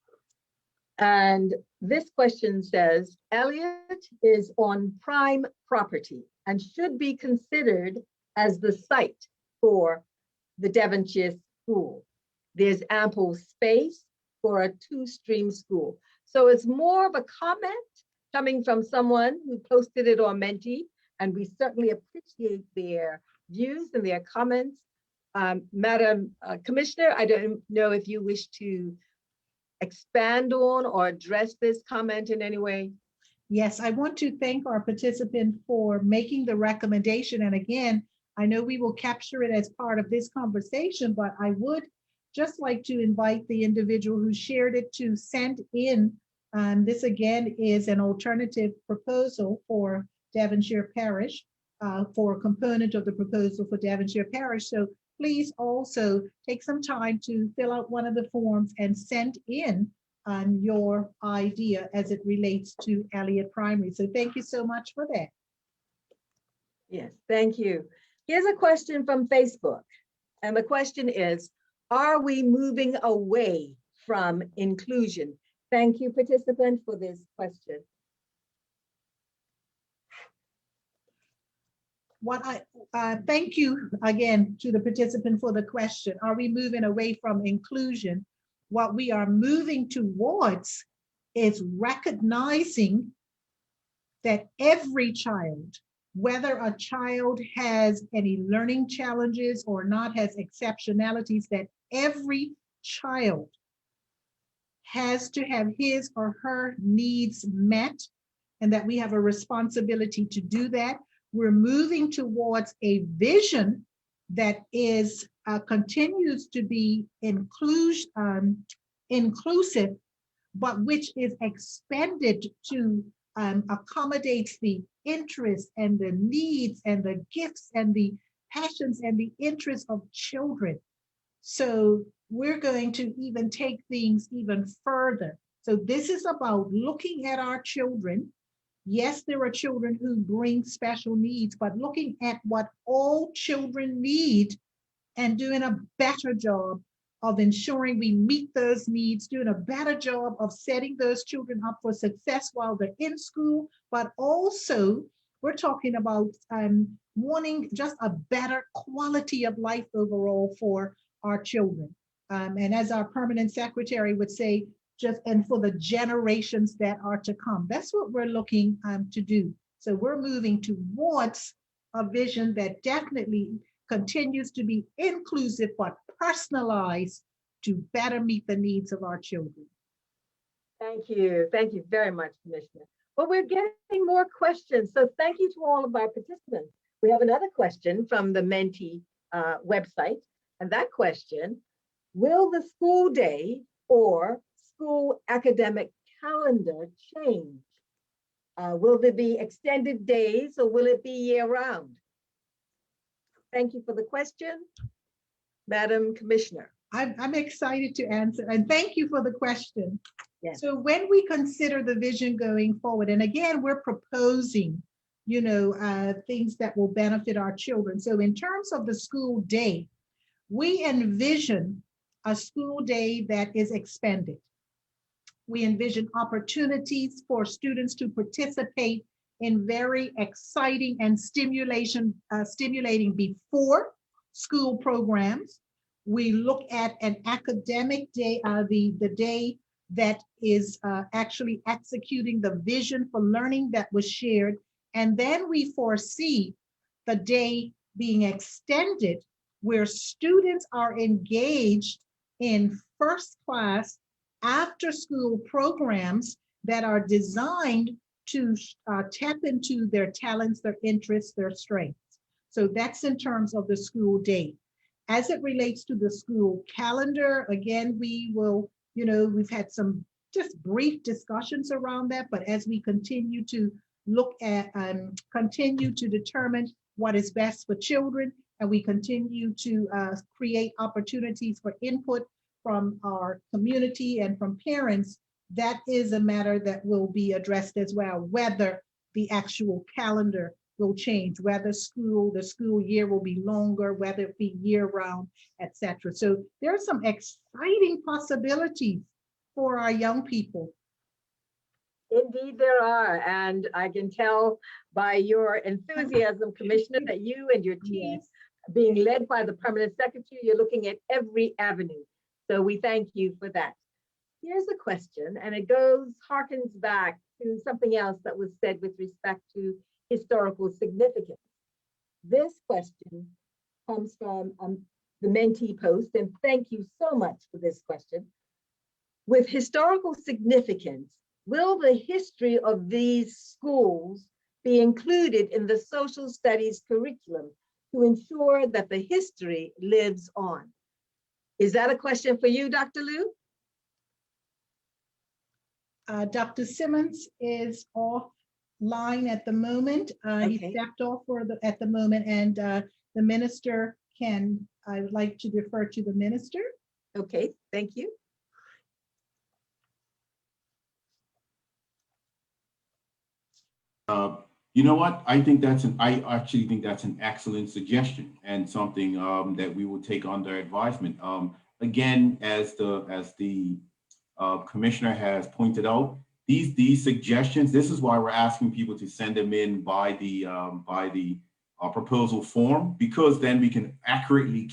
[SPEAKER 2] And this question says, Elliott is on prime property and should be considered as the site for the Devonshire school. There's ample space for a 2-stream school. So it's more of a comment coming from someone who posted it on Menti, and we certainly appreciate their views and their comments. Madam Commissioner, I don't know if you wish to expand on or address this comment in any way.
[SPEAKER 4] Yes, I want to thank our participant for making the recommendation. And again, I know we will capture it as part of this conversation, but I would just like to invite the individual who shared it to send in. This again is an alternative proposal for Devonshire Parish, for a component of the proposal for Devonshire Parish. So please also take some time to fill out one of the forms and send in your idea as it relates to Elliott Primary. So thank you so much for that.
[SPEAKER 2] Yes, thank you. Here's a question from Facebook. And the question is, are we moving away from inclusion? Thank you, participant, for this question.
[SPEAKER 4] Thank you again to the participant for the question. Are we moving away from inclusion? What we are moving towards is recognizing that every child, whether a child has any learning challenges or not, has exceptionalities, that every child has to have his or her needs met, and that we have a responsibility to do that. We're moving towards a vision that is continues to be inclusive, but which is expanded to accommodate the interests and the needs and the gifts and the passions and the interests of children. So we're going to even take things even further. So this is about looking at our children. Yes, there are children who bring special needs, but looking at what all children need and doing a better job of ensuring we meet those needs, doing a better job of setting those children up for success while they're in school, but also we're talking about wanting just a better quality of life overall for our children. And as our permanent secretary would say, and for the generations that are to come. That's what we're looking to do. So we're moving towards a vision that definitely continues to be inclusive, but personalized to better meet the needs of our children.
[SPEAKER 2] Thank you. Thank you very much, Commissioner. Well, we're getting more questions. So thank you to all of our participants. We have another question from the Menti website. And that question, will the school day or school academic calendar change? Will there be extended days or will it be year-round? Thank you for the question, Madam Commissioner.
[SPEAKER 4] I'm excited to answer, and thank you for the question.
[SPEAKER 2] Yes.
[SPEAKER 4] So when we consider the vision going forward, and again, we're proposing, things that will benefit our children. So in terms of the school day, we envision a school day that is expanded. We envision opportunities for students to participate in very exciting and stimulating before school programs. We look at an academic day, the day that is actually executing the vision for learning that was shared. And then we foresee the day being extended where students are engaged in first class after school programs that are designed to tap into their talents, their interests, their strengths. So that's in terms of the school day. As it relates to the school calendar, again, we will, we've had some just brief discussions around that, but as we continue to look at and continue to determine what is best for children, and we continue to create opportunities for input from our community and from parents, that is a matter that will be addressed as well, whether the actual calendar will change, whether the school year will be longer, whether it be year round, etc. So there are some exciting possibilities for our young people.
[SPEAKER 2] Indeed, there are. And I can tell by your enthusiasm, Commissioner, that you and your team,
[SPEAKER 4] Yes.
[SPEAKER 2] being led by the Permanent Secretary, you're looking at every avenue. So we thank you for that. Here's a question, and it harkens back to something else that was said with respect to historical significance. This question comes from the Mentee Post, and thank you so much for this question. With historical significance, will the history of these schools be included in the social studies curriculum to ensure that the history lives on? Is that a question for you, Dr. Liu?
[SPEAKER 4] Dr. Simmons is offline at the moment.
[SPEAKER 2] Okay.
[SPEAKER 4] He stepped off at the moment, and the minister I would like to defer to the minister.
[SPEAKER 2] Okay, thank you.
[SPEAKER 3] You know what? I actually think that's an excellent suggestion and something that we will take under advisement. Again, as the commissioner has pointed out, these suggestions. This is why we're asking people to send them in by the proposal form, because then we can accurately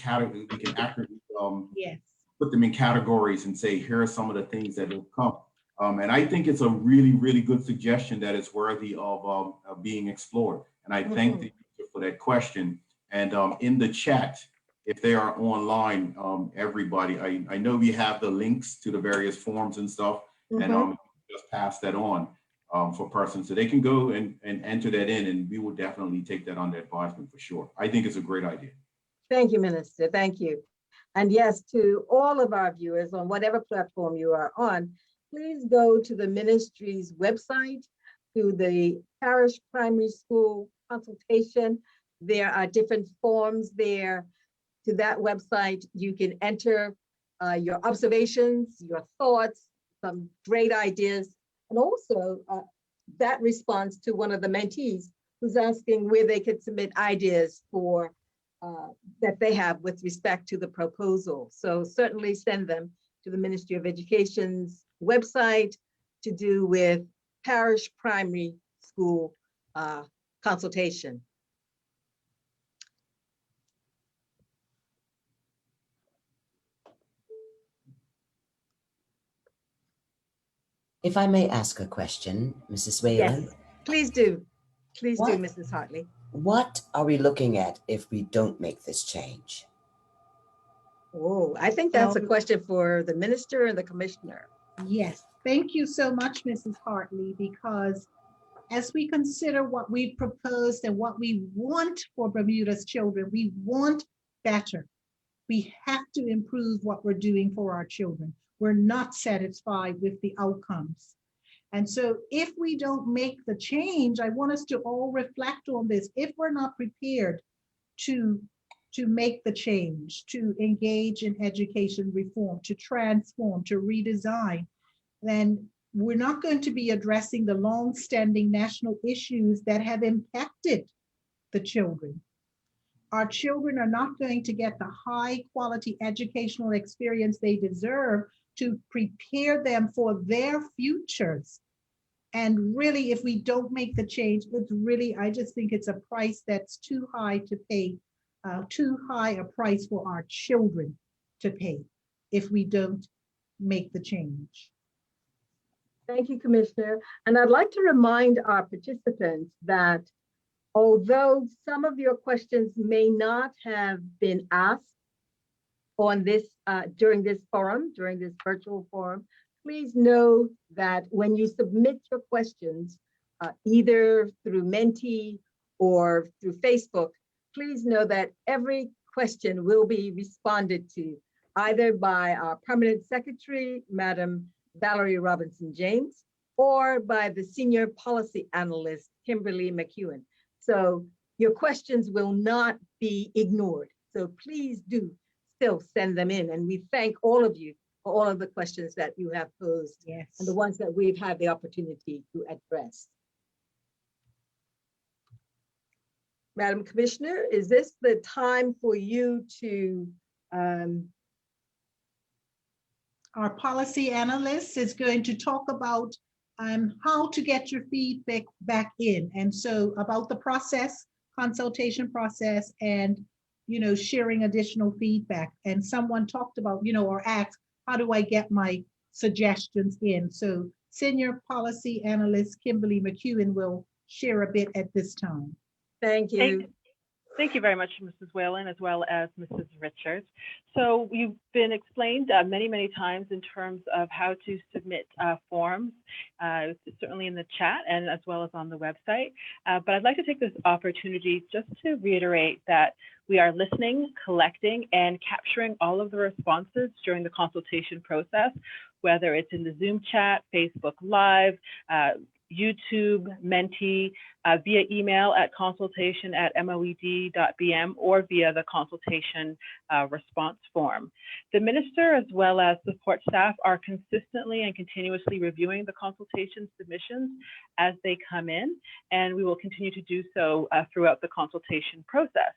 [SPEAKER 4] Yes.
[SPEAKER 3] put them in categories and say, here are some of the things that have come. And I think it's a really, really good suggestion that is worthy of being explored. And I thank the user for that question. And in the chat, if they are online, everybody, I know we have the links to the various forms and stuff, and just pass that on for persons so they can go and enter that in, and we will definitely take that under advisement for sure. I think it's a great idea.
[SPEAKER 2] Thank you, Minister. Thank you. And yes, to all of our viewers on whatever platform you are on, please go to the ministry's website, to the Parish Primary School Consultation. There are different forms there. To that website, you can enter your observations, your thoughts, some great ideas, and also that response to one of the mentees who's asking where they could submit ideas for that they have with respect to the proposal. So certainly send them to the Ministry of Education's website to do with Parish Primary School Consultation.
[SPEAKER 1] If I may ask a question, Mrs. Whalen.
[SPEAKER 2] Yes, please do. Please do,
[SPEAKER 1] What?
[SPEAKER 2] Mrs. Hartley.
[SPEAKER 1] What are we looking at if we don't make this change?
[SPEAKER 2] Oh, I think that's a question for the minister and the commissioner.
[SPEAKER 4] Yes, thank you so much, Mrs. Hartley, because as we consider what we've proposed and what we want for Bermuda's children, we want better. We have to improve what we're doing for our children. We're not satisfied with the outcomes. And so if we don't make the change, I want us to all reflect on this. If we're not prepared to make the change, to engage in education reform, to transform, to redesign, then we're not going to be addressing the long-standing national issues that have impacted the children. Our children are not going to get the high quality educational experience they deserve to prepare them for their futures. And really, if we don't make the change, it's really, I just think it's a price that's too high to pay, too high a price for our children to pay if we don't make the change.
[SPEAKER 2] Thank you, Commissioner. And I'd like to remind our participants that although some of your questions may not have been asked on this during this forum, during this virtual forum, please know that when you submit your questions, either through Menti or through Facebook, please know that every question will be responded to either by our permanent secretary, Madam Valerie Robinson James, or by the senior policy analyst, Kimberly McEwen. So your questions will not be ignored. So please do still send them in. And we thank all of you for all of the questions that you have posed,
[SPEAKER 4] Yes.
[SPEAKER 2] and the ones that we've had the opportunity to address. Madam Commissioner, is this the time for you to
[SPEAKER 4] Our policy analyst is going to talk about how to get your feedback back in. And so about the process, consultation process, and, sharing additional feedback. And someone talked about, or asked, how do I get my suggestions in? So Senior Policy Analyst Kimberly McEwen will share a bit at this time.
[SPEAKER 2] Thank you.
[SPEAKER 8] Thank you very much, Mrs. Whalen, as well as Mrs. Richards. So you've been explained many, many times in terms of how to submit forms, certainly in the chat and as well as on the website. But I'd like to take this opportunity just to reiterate that we are listening, collecting, and capturing all of the responses during the consultation process, whether it's in the Zoom chat, Facebook Live, YouTube, Menti, via email at consultation@moed.bm or via the consultation response form. The minister, as well as support staff, are consistently and continuously reviewing the consultation submissions as they come in, and we will continue to do so throughout the consultation process.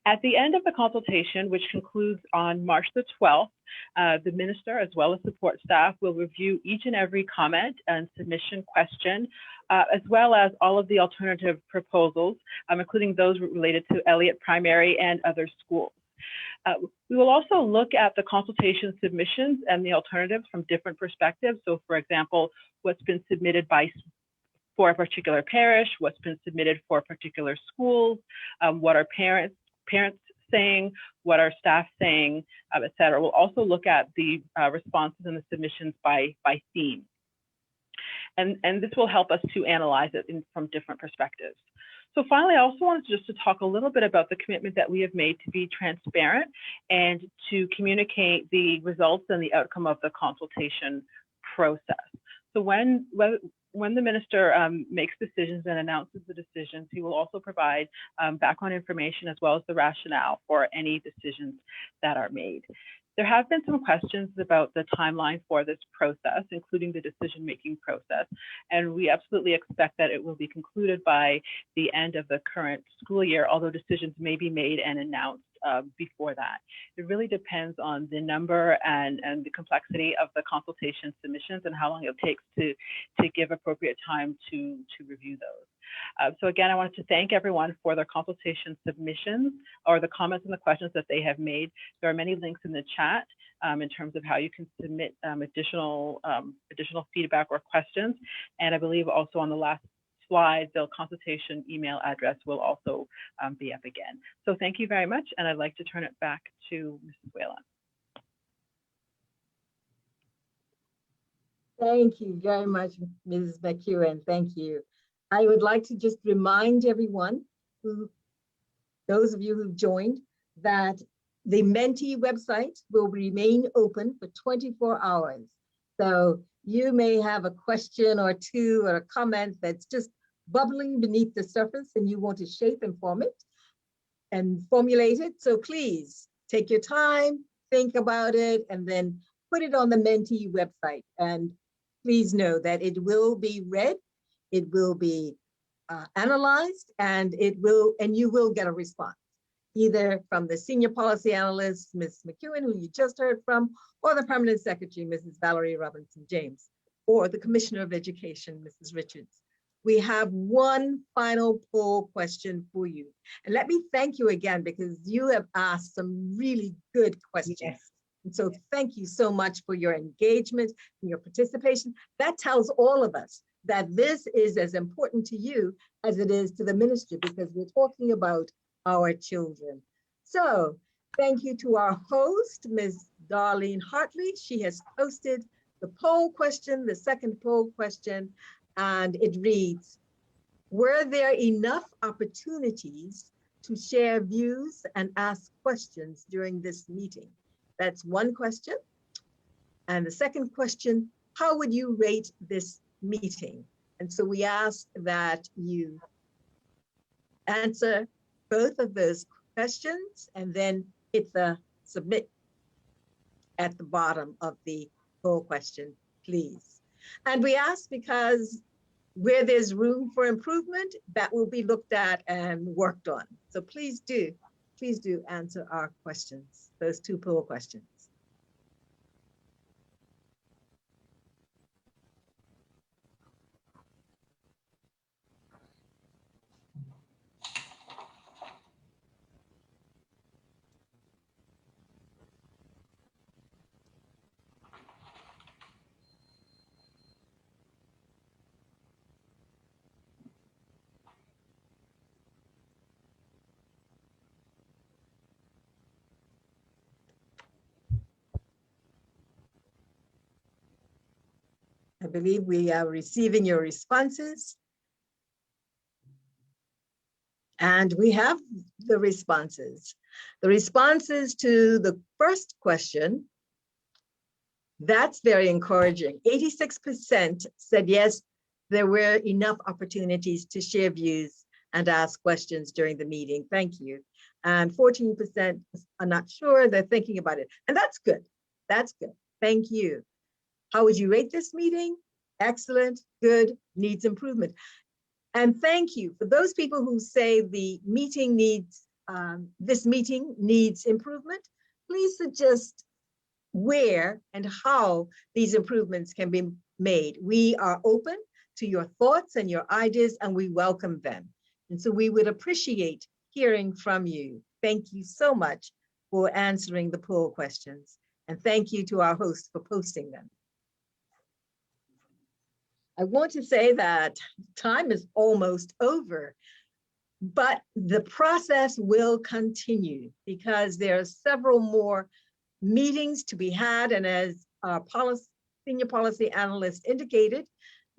[SPEAKER 8] At the end of the consultation, which concludes on March the 12th, the minister, as well as support staff, will review each and every comment and submission question, as well as all of the alternative proposals, including those related to Elliott Primary and other schools. We will also look at the consultation submissions and the alternatives from different perspectives. So, for example, what's been submitted for a particular parish, what's been submitted for particular schools, what are parents saying, what are staff saying, et cetera. We'll also look at the responses and the submissions by theme. And this will help us to analyze it from different perspectives. So finally, I also wanted just to talk a little bit about the commitment that we have made to be transparent and to communicate the results and the outcome of the consultation process. So when the minister makes decisions and announces the decisions, he will also provide background information as well as the rationale for any decisions that are made. There have been some questions about the timeline for this process, including the decision-making process, and we absolutely expect that it will be concluded by the end of the current school year, although decisions may be made and announced before that. It really depends on the number and the complexity of the consultation submissions and how long it takes to give appropriate time to review those. So again, I wanted to thank everyone for their consultation submissions or the comments and the questions that they have made. There are many links in the chat in terms of how you can submit additional feedback or questions. And I believe also on the last slide, the consultation email address will also be up again. So thank you very much. And I'd like to turn it back to Mrs. Whalen.
[SPEAKER 2] Thank you very much, Mrs. McEwen. Thank you. I would like to just remind everyone, those of you who've joined, that the Menti website will remain open for 24 hours. So you may have a question or two or a comment that's just bubbling beneath the surface and you want to shape and form it and formulate it. So please take your time, think about it, and then put it on the Menti website. And please know that it will be read, it will be analyzed, and you will get a response. either from the Senior Policy Analyst, Ms. McEwen, who you just heard from, or the Permanent Secretary, Mrs. Valerie Robinson James, or the Commissioner of Education, Mrs. Richards. We have one final poll question for you. And let me thank you again, because you have asked some really good questions. Yes. And so thank you so much for your engagement and your participation. That tells all of us that this is as important to you as it is to the ministry, because we're talking about our children. So thank you to our host, Ms. Darlene Hartley. She has posted the poll question, the second poll question, and it reads, were there enough opportunities to share views and ask questions during this meeting? That's one question. And the second question, how would you rate this meeting? And so we ask that you answer both of those questions and then hit the submit at the bottom of the poll question, please. And we ask because where there's room for improvement, that will be looked at and worked on. So please do answer our questions, those two poll questions. I believe we are receiving your responses. And we have the responses. The responses to the first question, that's very encouraging. 86% said yes, there were enough opportunities to share views and ask questions during the meeting. Thank you. And 14% are not sure, they're thinking about it. And that's good. That's good. Thank you. How would you rate this meeting? Excellent, good, needs improvement. And thank you for those people who say the meeting needs, this meeting needs improvement. Please suggest where and how these improvements can be made. We are open to your thoughts and your ideas, and we welcome them. And so we would appreciate hearing from you. Thank you so much for answering the poll questions. And thank you to our host for posting them. I want to say that time is almost over, but the process will continue because there are several more meetings to be had. And as our senior policy analyst indicated,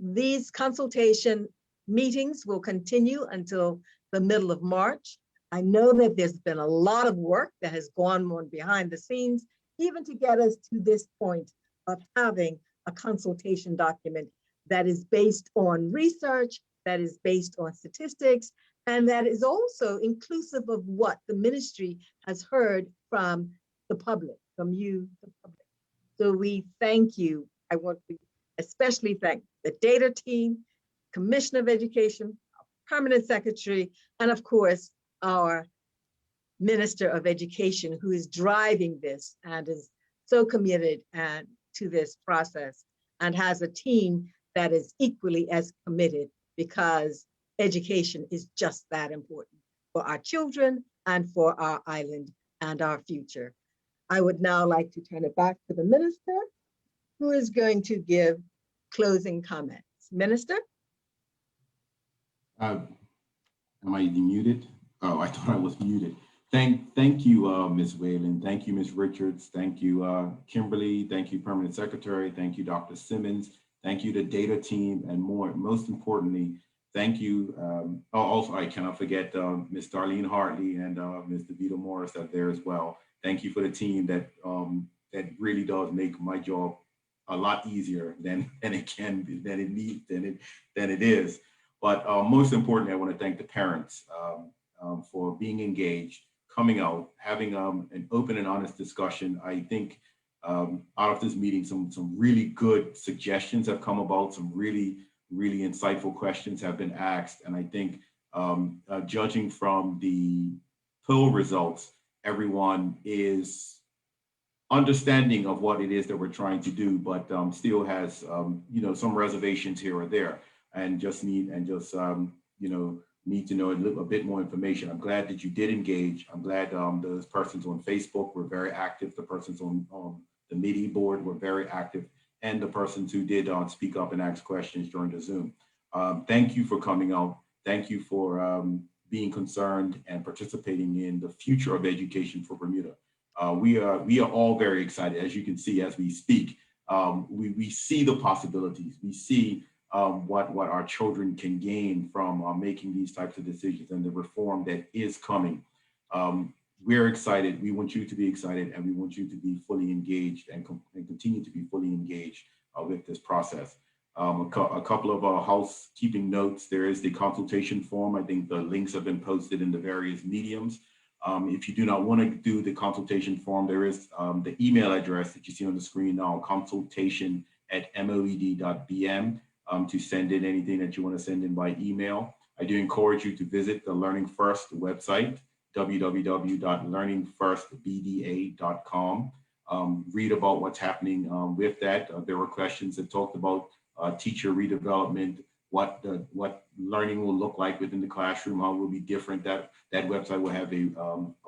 [SPEAKER 2] these consultation meetings will continue until the middle of March. I know that there's been a lot of work that has gone on behind the scenes, even to get us to this point of having a consultation document that is based on research, that is based on statistics, and that is also inclusive of what the ministry has heard from the public, from you, the public. So we thank you. I want to especially thank the data team, Commissioner of Education, our Permanent Secretary, and of course, our Minister of Education, who is driving this and is so committed to this process and has a team that is equally as committed, because education is just that important for our children and for our island and our future. I would now like to turn it back to the minister, who is going to give closing comments. Minister?
[SPEAKER 3] Am I muted? Oh, I thought I was muted. Thank you, Ms. Whalen. Thank you, Ms. Richards. Thank you, Kimberly. Thank you, Permanent Secretary. Thank you, Dr. Simmons. Thank you to data team, and most importantly, thank you. Also, I cannot forget Ms. Darlene Hartley and Ms. DeVito Morris out there as well. Thank you for the team that really does make my job a lot easier than it can be, than it is. But most importantly, I want to thank the parents for being engaged, coming out, having an open and honest discussion. I think out of this meeting, some really good suggestions have come about, some really insightful questions have been asked. And I think judging from the poll results, everyone is understanding of what it is that we're trying to do, but still has some reservations here or there, and just need to know a bit more information. I'm glad that you did engage. I'm glad those persons on Facebook were very active. The persons on the MIDI board were very active, and the persons who did speak up and ask questions during the Zoom. Thank you for coming out. Thank you for being concerned and participating in the future of education for Bermuda. We are all very excited, as you can see as we speak. We see the possibilities. We see what our children can gain from making these types of decisions and the reform that is coming. We're excited. We want you to be excited, and we want you to be fully engaged and continue to be fully engaged with this process. A couple of housekeeping notes. There is the consultation form. I think the links have been posted in the various mediums. If you do not want to do the consultation form, there is the email address that you see on the screen now, consultation@moed.bm, to send in anything that you want to send in by email. I do encourage you to visit the Learning First website, www.learningfirstbda.com. Read about what's happening with that. There were questions that talked about teacher redevelopment, what learning will look like within the classroom, how it will be different. That website will have a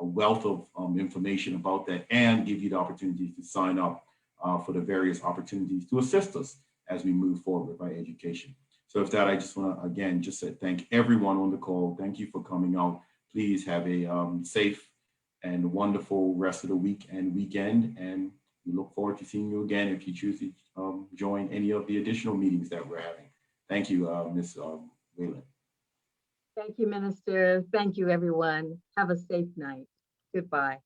[SPEAKER 3] wealth of information about that, and give you the opportunity to sign up for the various opportunities to assist us as we move forward with our education. So with that, I just want to again just say thank everyone on the call. Thank you for coming out. Please have a safe and wonderful rest of the week and weekend, and we look forward to seeing you again if you choose to join any of the additional meetings that we're having. Thank you, Ms. Whalen.
[SPEAKER 2] Thank you, Minister. Thank you, everyone. Have a safe night. Goodbye.